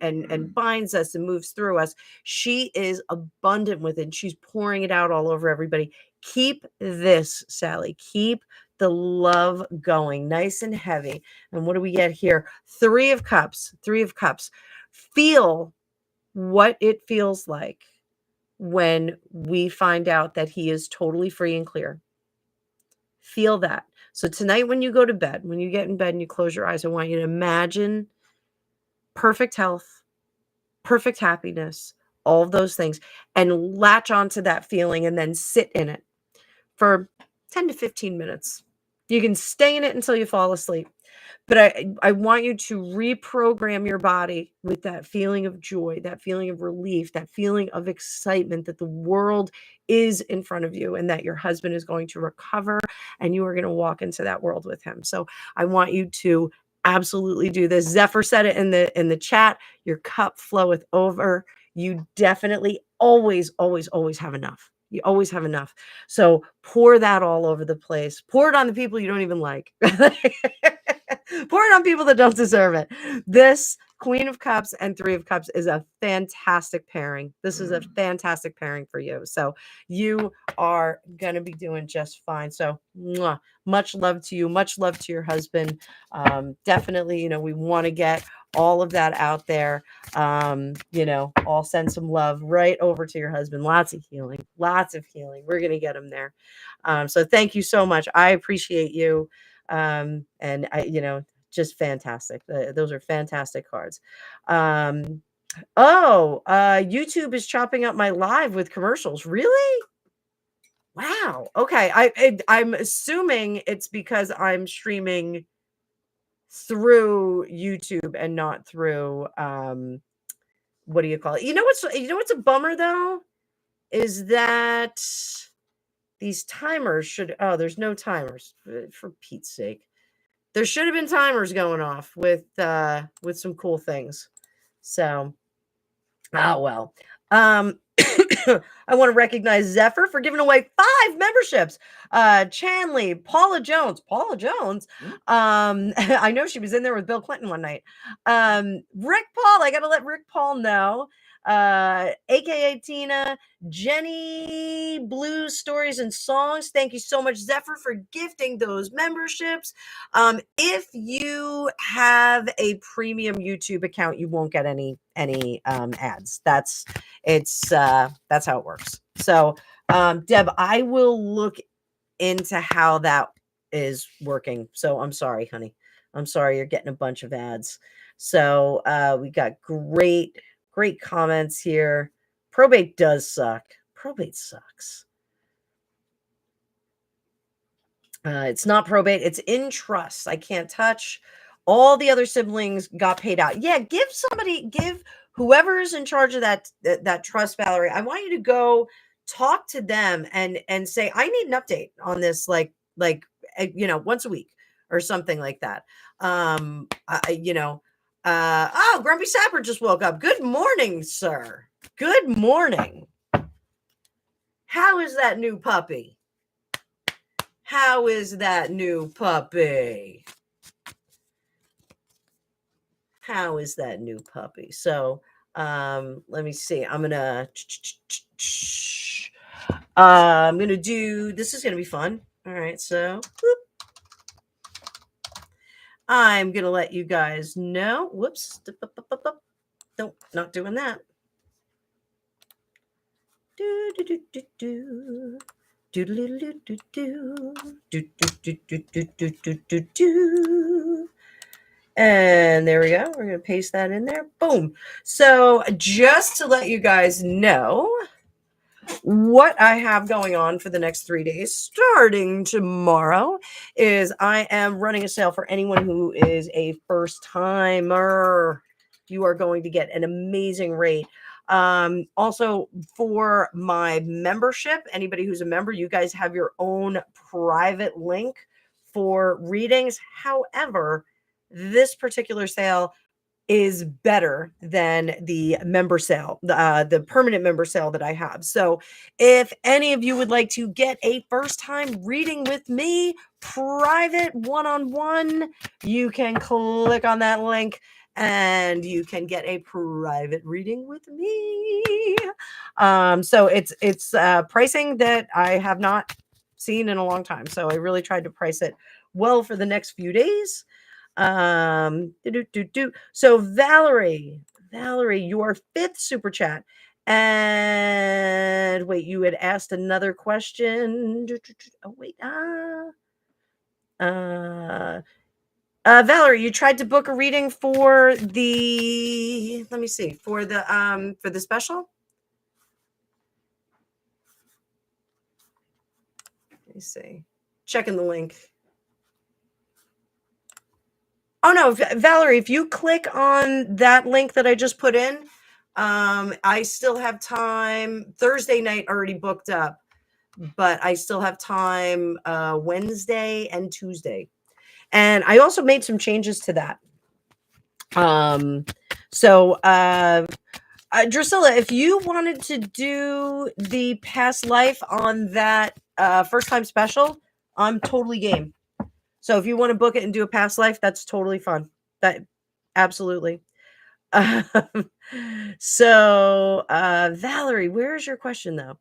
binds us and moves through us. She is abundant with it, and she's pouring it out all over everybody. Keep this, Sally. Keep the love going nice and heavy. And what do we get here? 3 of Cups. 3 of Cups. Feel what it feels like when we find out that he is totally free and clear. Feel that. So tonight, when you go to bed, when you get in bed and you close your eyes, I want you to imagine perfect health, perfect happiness, all of those things, and latch onto that feeling and then sit in it for 10 to 15 minutes. You can stay in it until you fall asleep. But I want you to reprogram your body with that feeling of joy, that feeling of relief, that feeling of excitement that the world is in front of you and that your husband is going to recover and you are going to walk into that world with him. So I want you to absolutely do this. Zephyr said it in the chat. Your cup floweth over. You definitely always have enough. You always have enough. So pour that all over the place. Pour it on the people you don't even like. Pour it on people that don't deserve it. This Queen of Cups and 3 of Cups is a fantastic pairing. This is a fantastic pairing for you. So you are going to be doing just fine. So much love to you. Much love to your husband. Definitely, we want to get all of that out there. I'll send some love right over to your husband. Lots of healing. We're going to get him there. So thank you so much. I appreciate you. And just fantastic. Those are fantastic cards. YouTube is chopping up my live with commercials. Really? Wow. Okay. I'm assuming it's because I'm streaming through YouTube and not through what do you call it? What's a bummer though? Is that these timers there's no timers, for Pete's sake. There should have been timers going off with some cool things. So, well. I want to recognize Zephyr for giving away 5 memberships. Chanley, Paula Jones. I know she was in there with Bill Clinton one night. Rick Paul, I got to let Rick Paul know. AKA Tina, Jenny, Blues Stories and Songs. Thank you so much, Zephyr, for gifting those memberships. If you have a premium YouTube account, you won't get any ads. That's how it works. So, Deb, I will look into how that is working. So I'm sorry, honey. I'm sorry you're getting a bunch of ads. So we got great comments here. Probate does suck. Probate sucks. It's not probate. It's in trust. I can't touch All the other siblings got paid out. Yeah, give whoever's in charge of that trust, Valerie. I want you to go talk to them and say, I need an update on this, once a week or something like that. Oh, Grumpy Sapper just woke up. Good morning, sir. Good morning. How is that new puppy? How is that new puppy? How is that new puppy? So, let me see. I'm gonna do, this is gonna be fun. All right, so whoop. I'm gonna let you guys know. Whoops. Nope, not doing that. Do do do do do. Do do do do do do do do do do do. And there we go. We're going to paste that in there. Boom. So just to let you guys know what I have going on for the next 3 days, starting tomorrow, is I am running a sale for anyone who is a first timer. You are going to get an amazing rate. Also for my membership, anybody who's a member, you guys have your own private link for readings. However, this particular sale is better than the member sale, the permanent member sale that I have. So if any of you would like to get a first time reading with me, private one-on-one, you can click on that link and you can get a private reading with me. So it's pricing that I have not seen in a long time. So I really tried to price it well for the next few days. So Valerie, your fifth super chat. And wait, you had asked another question. Oh, wait. Valerie, you tried to book a reading for the, let me see, for the special. Let me see. Checking the link. Oh no, Valerie, if you click on that link that I just put in, I still have time. Thursday night already booked up, but I still have time Wednesday and Tuesday. And I also made some changes to that. Drusilla, if you wanted to do the past life on that first time special, I'm totally game. So if you want to book it and do a past life, that's totally fun. That absolutely. Valerie, where's your question though?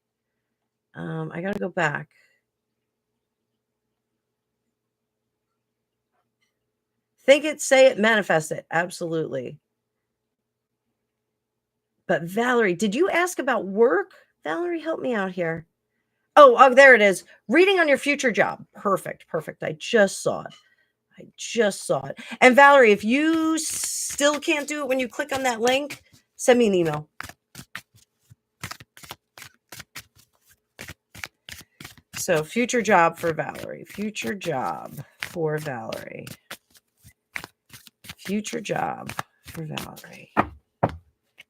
I gotta go back. Think it, say it, manifest it. Absolutely. But Valerie, did you ask about work? Valerie, help me out here. Oh, there it is. Reading on your future job. Perfect. I just saw it. And Valerie, if you still can't do it when you click on that link, send me an email. So future job for Valerie. Future job for Valerie.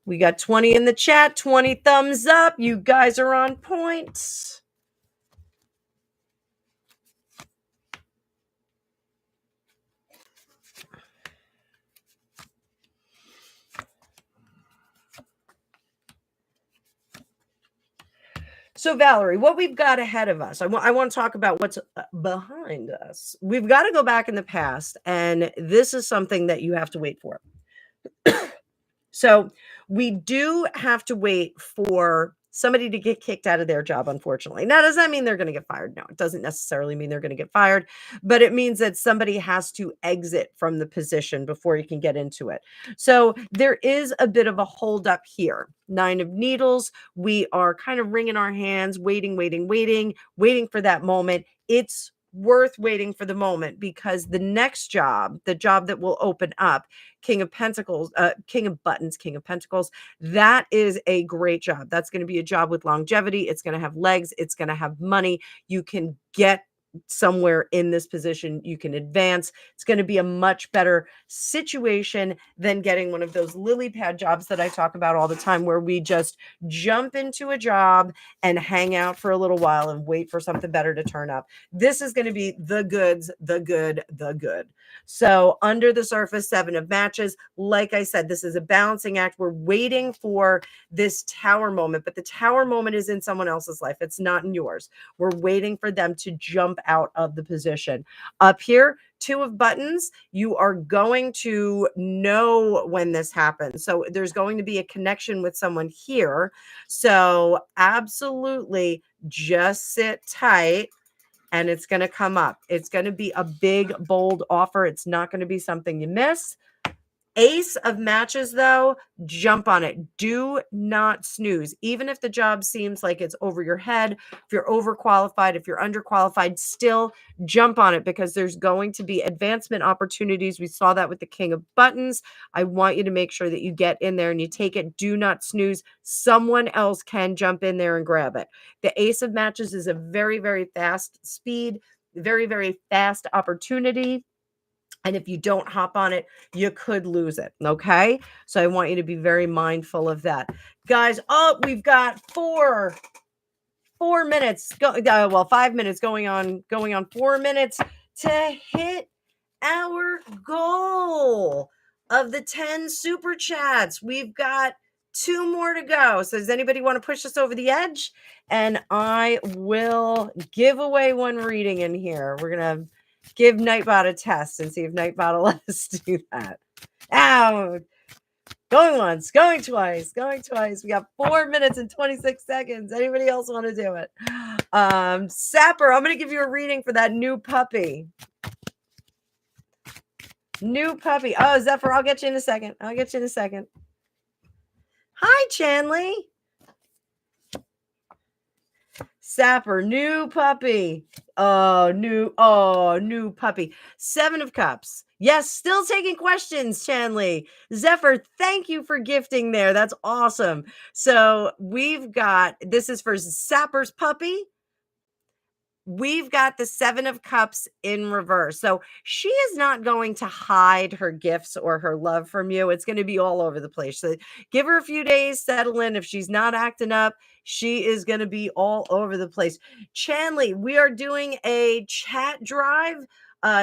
We got 20 in the chat, 20 thumbs up. You guys are on point. So Valerie, what we've got ahead of us, I want to talk about what's behind us. We've got to go back in the past, and this is something that you have to wait for. So we do have to wait for somebody to get kicked out of their job, unfortunately. Now, does that mean they're going to get fired? No, it doesn't necessarily mean they're going to get fired, but it means that somebody has to exit from the position before you can get into it. So there is a bit of a holdup here. 9 of Needles. We are kind of wringing our hands, waiting for that moment. It's worth waiting for the moment because the next job, the job that will open up, King of Pentacles, King of Buttons, King of Pentacles, that is a great job. That's going to be a job with longevity. It's going to have legs. It's going to have money. You can get somewhere in this position you can advance. It's going to be a much better situation than getting one of those lily pad jobs that I talk about all the time, where we just jump into a job and hang out for a little while and wait for something better to turn up. This is going to be the goods, the good, the good. So under the surface, 7 of matches. Like I said, this is a balancing act. We're waiting for this tower moment, but the tower moment is in someone else's life. It's not in yours. We're waiting for them to jump out of the position. Up here, 2 of buttons, you are going to know when this happens. So there's going to be a connection with someone here. So absolutely just sit tight and it's going to come up. It's going to be a big, bold offer. It's not going to be something you miss. Ace of matches, though, jump on it. Do not snooze. Even if the job seems like it's over your head, if you're overqualified, if you're underqualified, still jump on it, because there's going to be advancement opportunities. We saw that with the King of Buttons. I want you to make sure that you get in there and you take it. Do not snooze. Someone else can jump in there and grab it. The Ace of matches is a very, very fast speed, very, very fast opportunity. And if you don't hop on it, you could lose it. Okay. So I want you to be very mindful of that. Guys, we've got 4 minutes. 5 minutes going on 4 minutes to hit our goal of the 10 super chats. We've got 2 more to go. So does anybody want to push us over the edge? And I will give away one reading in here. We're going to give Nightbot a test and see if Nightbot will let us do that. Ow! Going once, going twice, going twice. We got 4 minutes and 26 seconds. Anybody else want to do it? Sapper, I'm going to give you a reading for that new puppy. New puppy. Oh, Zephyr, I'll get you in a second. Hi, Chanley. Sapper, new puppy. New puppy. 7 of Cups. Yes, still taking questions, Chanley. Zephyr, thank you for gifting there. That's awesome. So we've got, this is for Sapper's puppy. We've got the 7 of Cups in reverse. So she is not going to hide her gifts or her love from you. It's going to be all over the place. So give her a few days, settle in. If she's not acting up, she is going to be all over the place. Chanley, we are doing a chat drive.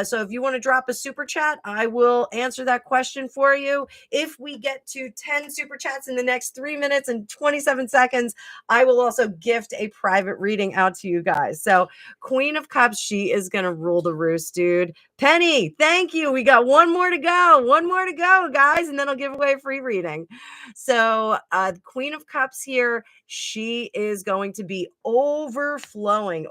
So if you want to drop a super chat, I will answer that question for you. If we get to 10 super chats in the next 3 minutes and 27 seconds, I will also gift a private reading out to you guys. So Queen of Cups, she is going to rule the roost, dude. Penny, thank you. We got 1 more to go. 1 more to go, guys, and then I'll give away a free reading. So Queen of Cups here, she is going to be overflowing.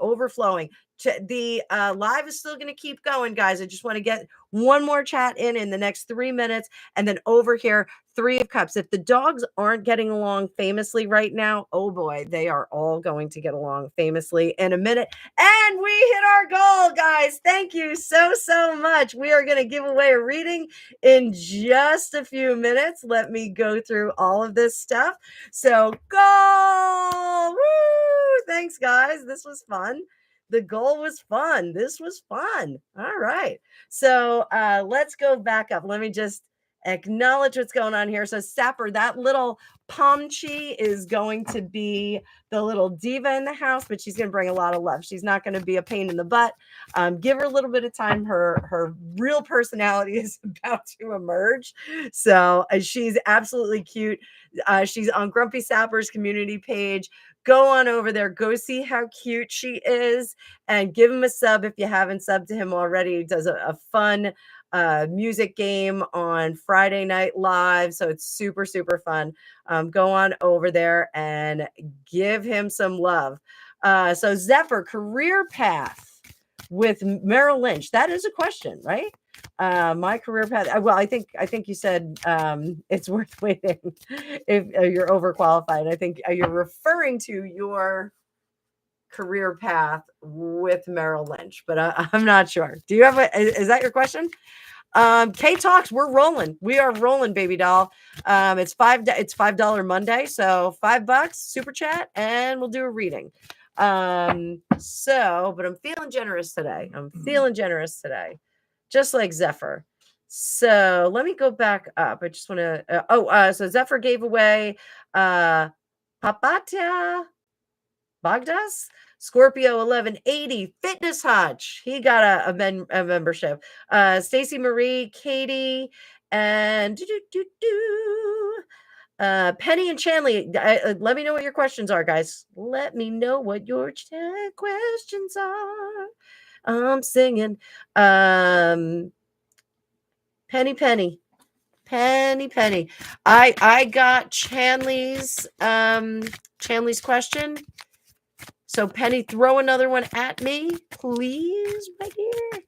The live is still going to keep going, guys. I just want to get 1 more chat in the next 3 minutes. And then over here, 3 of Cups. If the dogs aren't getting along famously right now, oh boy, they are all going to get along famously in a minute. And we hit our goal, guys. Thank you so much. We are going to give away a reading in just a few minutes. Let me go through all of this stuff. So go! Woo! Thanks, guys. This was fun. The goal was fun. This was fun. All right. So let's go back up. Let me just acknowledge what's going on here. So Sapper, that little Pomchi is going to be the little diva in the house, but she's going to bring a lot of love. She's not going to be a pain in the butt. Give her a little bit of time. Her real personality is about to emerge. So she's absolutely cute. She's on Grumpy Sapper's community page. Go on over there. Go see how cute she is and give him a sub if you haven't subbed to him already. He does a fun music game on Friday Night Live. So it's super fun. Go on over there and give him some love. So Zephyr, career path with Merrill Lynch. That is a question, right? My career path. Well, I think you said it's worth waiting if you're overqualified. I think you're referring to your career path with Merrill Lynch, but I'm not sure. Do you have is that your question? K Talks, we're rolling. We are rolling, baby doll. It's $5 Monday, so $5 super chat, and we'll do a reading. But I'm feeling generous today. Just like Zephyr. So let me go back up. I just want to, so Zephyr gave away, Papatia Bogdas, Scorpio 1180, Fitness Hutch. He got a membership. Stacy Marie, Katie, and Penny and Chanley. Let me know what your questions are, guys. Let me know what your questions are. I'm singing. Penny. I got Chanley's question. So Penny, throw another one at me, please, my dear.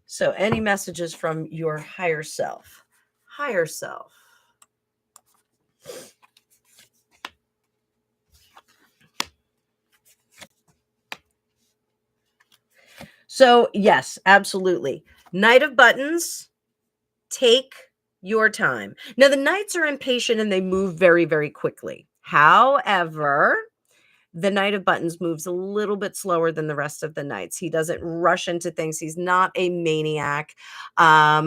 So any messages from your higher self? Higher self. So yes, absolutely. Knight of Buttons, take your time. Now the Knights are impatient and they move very, very quickly. However, the Knight of Buttons moves a little bit slower than the rest of the Knights. He doesn't rush into things. He's not a maniac.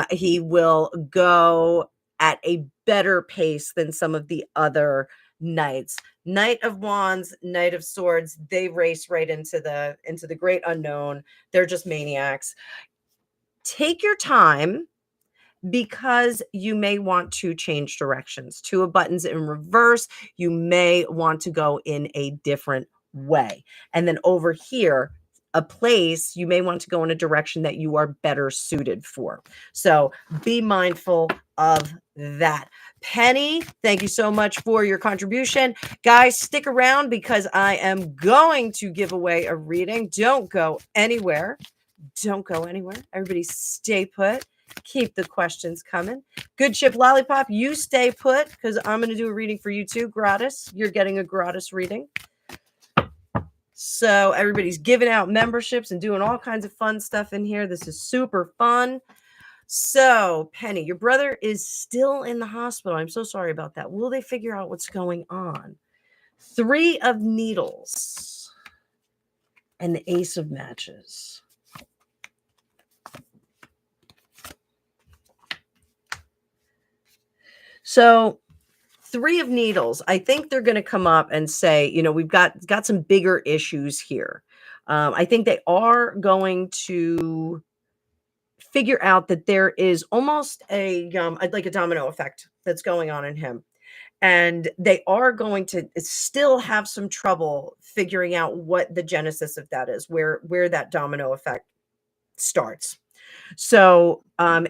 He will go at a better pace than some of the other Knights. Knight of Wands, Knight of Swords, they race right into the great unknown. They're just maniacs. Take your time, because you may want to change directions. Two of Buttons in reverse, you may want to go in a different way. And then over here, a place, you may want to go in a direction that you are better suited for. So be mindful of that. Penny, thank you so much for your contribution. Guys, stick around because I am going to give away a reading. Don't go anywhere. Everybody stay put. Keep the questions coming. Good Chip Lollipop, you stay put because I'm going to do a reading for you too, gratis. You're getting a gratis reading. So everybody's giving out memberships and doing all kinds of fun stuff in here. This is super fun. So, Penny, your brother is still in the hospital. I'm so sorry about that. Will they figure out what's going on? 3 of Needles and the Ace of Matches. So 3 of Needles, I think they're going to come up and say, we've got some bigger issues here. I think they are going to figure out that there is almost like a domino effect that's going on in him. And they are going to still have some trouble figuring out what the genesis of that is, where that domino effect starts. So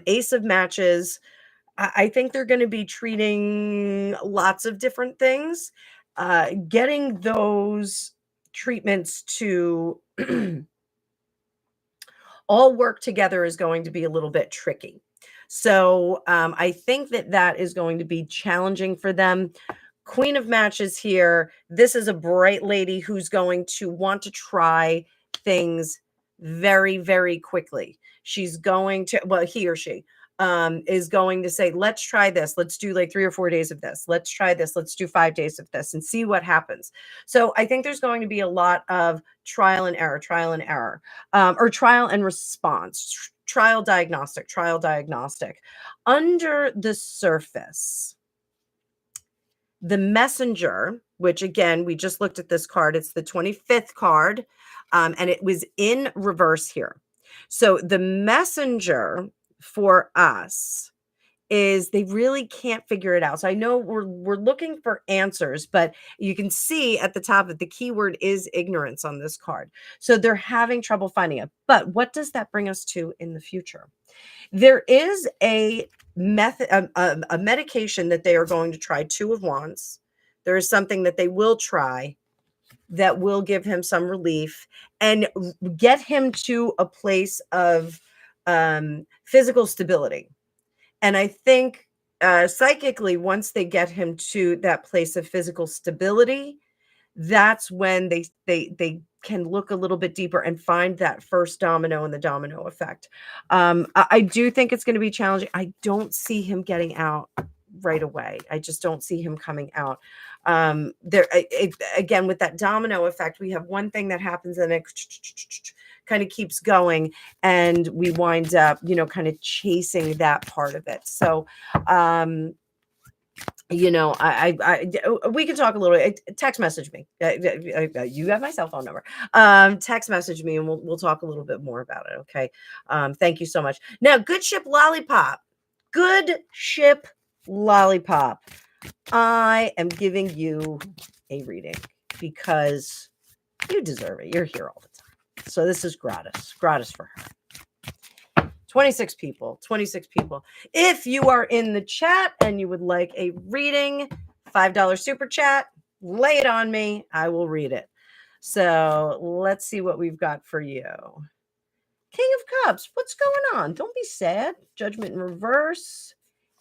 Ace of Matches, I think they're going to be treating lots of different things. Getting those treatments to all work together is going to be a little bit tricky. So I think that is going to be challenging for them. Queen of Matches here. This is a bright lady who's going to want to try things very, very quickly. She's going to, well, he or she is going to say, let's try this. Let's do like 3 or 4 days of this. Let's try this. Let's do 5 days of this and see what happens. So I think there's going to be a lot of trial and error, or trial and response, trial diagnostic. Under the surface, the Messenger, which again, we just looked at this card. It's the 25th card, and it was in reverse here. So the Messenger for us is they really can't figure it out. So I know we're looking for answers, but you can see at the top that the keyword is ignorance on this card. So they're having trouble finding it. But what does that bring us to in the future? There is a method, a medication that they are going to try, 2 of Wands. There is something that they will try that will give him some relief and get him to a place of physical stability. And I think psychically, once they get him to that place of physical stability, that's when they can look a little bit deeper and find that first domino and the domino effect. I do think it's going to be challenging. I don't see him getting out right away. I just don't see him coming out. Again, with that domino effect, we have one thing that happens and it kind of keeps going, and we wind up, kind of chasing that part of it. So, we can talk a little bit. Text message me. You have my cell phone number. Text message me and we'll talk a little bit more about it. Okay. Thank you so much. Now, Good Ship Lollipop. Good Ship Lollipop. I am giving you a reading because you deserve it. You're here all the time. So this is gratis for her. 26 people. If you are in the chat and you would like a reading, $5 super chat, lay it on me. I will read it. So let's see what we've got for you. King of Cups, what's going on? Don't be sad. Judgment in reverse.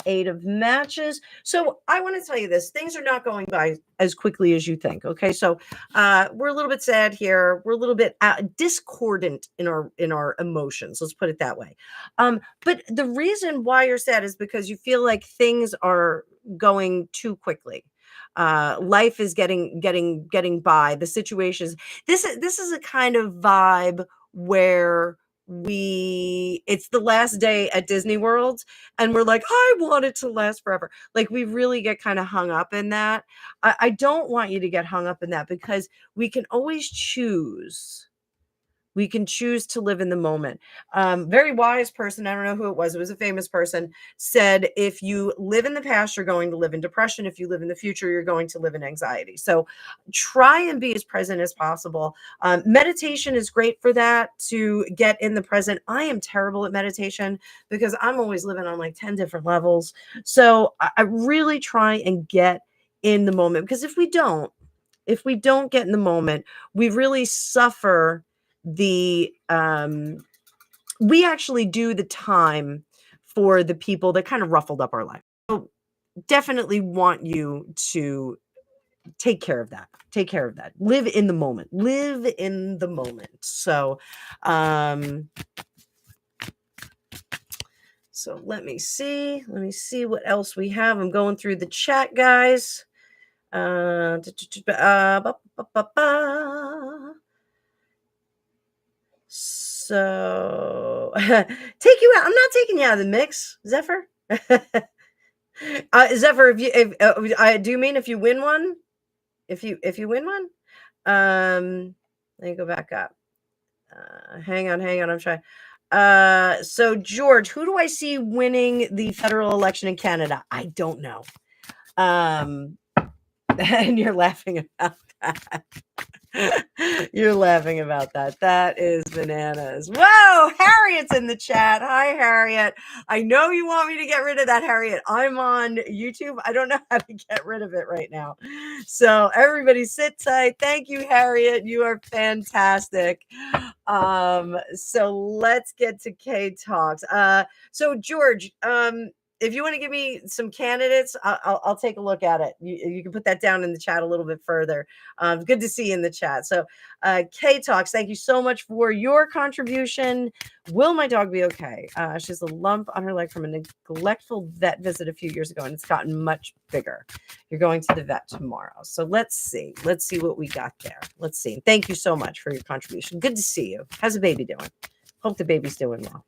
8 of matches. So I want to tell you this. Things are not going by as quickly as you think. Okay. So we're a little bit sad here. We're a little bit discordant in our emotions. Let's put it that way. But the reason why you're sad is because you feel like things are going too quickly. Life is getting by. The situations. This is a kind of vibe where it's the last day at Disney World and we're like, I want it to last forever. Like, we really get kind of hung up in that. I don't want you to get hung up in that, because we can always choose. We can choose to live in the moment. Very wise person, I don't know who it was a famous person, said, if you live in the past, you're going to live in depression. If you live in the future, you're going to live in anxiety. So try and be as present as possible. Meditation is great for that, to get in the present. I am terrible at meditation because I'm always living on like 10 different levels. So I really try and get in the moment, because if we don't get in the moment, we really suffer we actually do the time for the people that kind of ruffled up our life. So definitely want you to take care of that. Live in the moment. So so let me see what else we have. I'm going through the chat, guys. So take you out. I'm not taking you out of the mix, Zephyr. Zephyr, I do mean if you win one, if you win one, let me go back up. Hang on. I'm trying. So George, who do I see winning the federal election in Canada? I don't know. And you're laughing about that. You're laughing about that. That is bananas. Whoa, Harriet's in the chat. Hi, Harriet. I know you want me to get rid of that, Harriet. I'm on YouTube. I don't know how to get rid of it right now. So everybody sit tight. Thank you, Harriet. You are fantastic. So let's get to K Talks. So George, if you want to give me some candidates, I'll take a look at it. You can put that down in the chat a little bit further. Good to see you in the chat. So K Talks, thank you so much for your contribution. Will my dog be okay? She has a lump on her leg from a neglectful vet visit a few years ago, and it's gotten much bigger. You're going to the vet tomorrow. So let's see what we got there. Let's see. Thank you so much for your contribution. Good to see you. How's the baby doing? Hope the baby's doing well.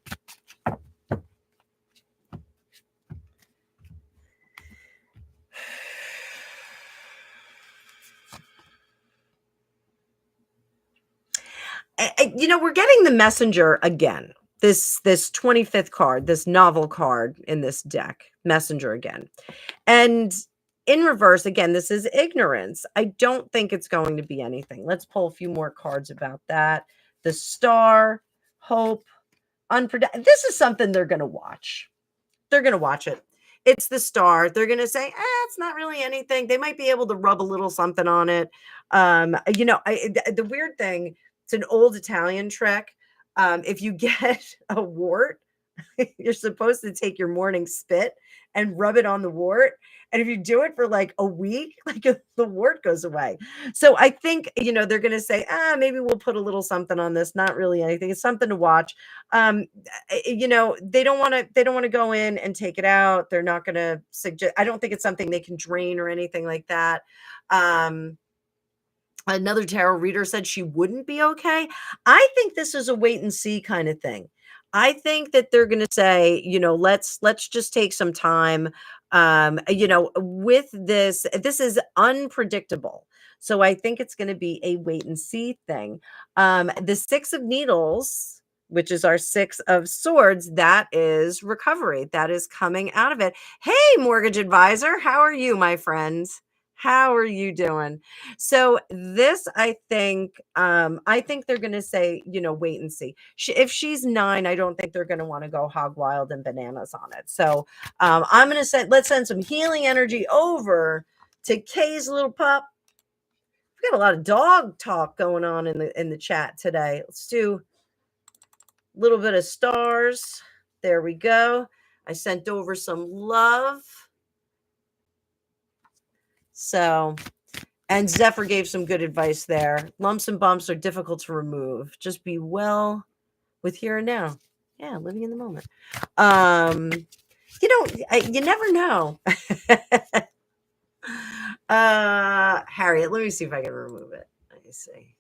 We're getting the messenger again. This 25th card, this novel card in this deck, messenger again. And in reverse, again, this is ignorance. I don't think it's going to be anything. Let's pull a few more cards about that. The star, hope, unpredictable. This is something they're going to watch. They're going to watch it. It's the star. They're going to say, it's not really anything. They might be able to rub a little something on it. The weird thing, it's an old Italian trick. If you get a wart, You're supposed to take your morning spit and rub it on the wart. And if you do it for like a week, like the wart goes away. So I think, they're going to say, maybe we'll put a little something on this. Not really anything. It's something to watch. They don't want to go in and take it out. They're not going to suggest, I don't think it's something they can drain or anything like that. Another tarot reader said she wouldn't be okay. I think this is a wait and see kind of thing. I think that they're going to say, let's just take some time. With this is unpredictable. So I think it's going to be a wait and see thing. The 6 of Needles, which is our 6 of Swords, that is recovery. That is coming out of it. Hey, mortgage advisor, how are you, my friend? How are you doing? So this, I think they're going to say, wait and see. If she's 9, I don't think they're going to want to go hog wild and bananas on it. So I'm going to let's send some healing energy over to Kay's little pup. We've got a lot of dog talk going on in the chat today. Let's do a little bit of stars. There we go. I sent over some love. So, and Zephyr gave some good advice there. Lumps and bumps are difficult to remove. Just be well with here and now. Yeah, living in the moment. You never know. Harriet, let me see if I can remove it. Let me see.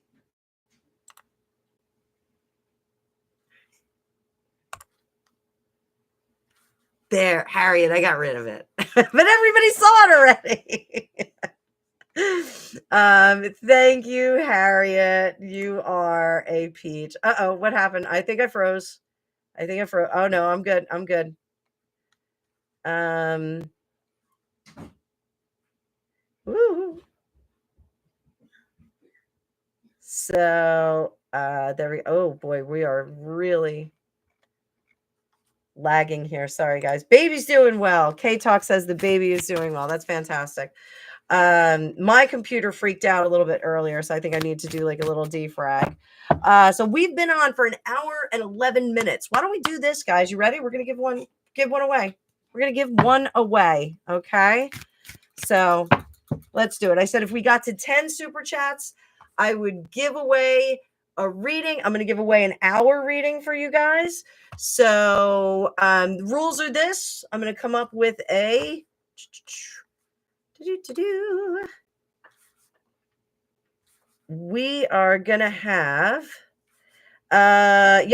There, Harriet, I got rid of it. But everybody saw it already. Thank you, Harriet. You are a peach. Uh-oh, what happened? I think I froze. Oh no, I'm good. I'm good. Woo. So there we oh boy, we are really lagging here. Sorry guys. Baby's doing well. K-Talk says the baby is doing well. That's fantastic. My computer freaked out a little bit earlier, so I think I need to do like a little defrag. So we've been on for an hour and 11 minutes. Why don't we do this, guys? You ready? We're gonna give one away. We're gonna give one away. Okay. So let's do it. I said if we got to 10 super chats, I would give away a reading. I'm going to give away an hour reading for you guys. So rules are this. I'm going to come up with a we are going to have you have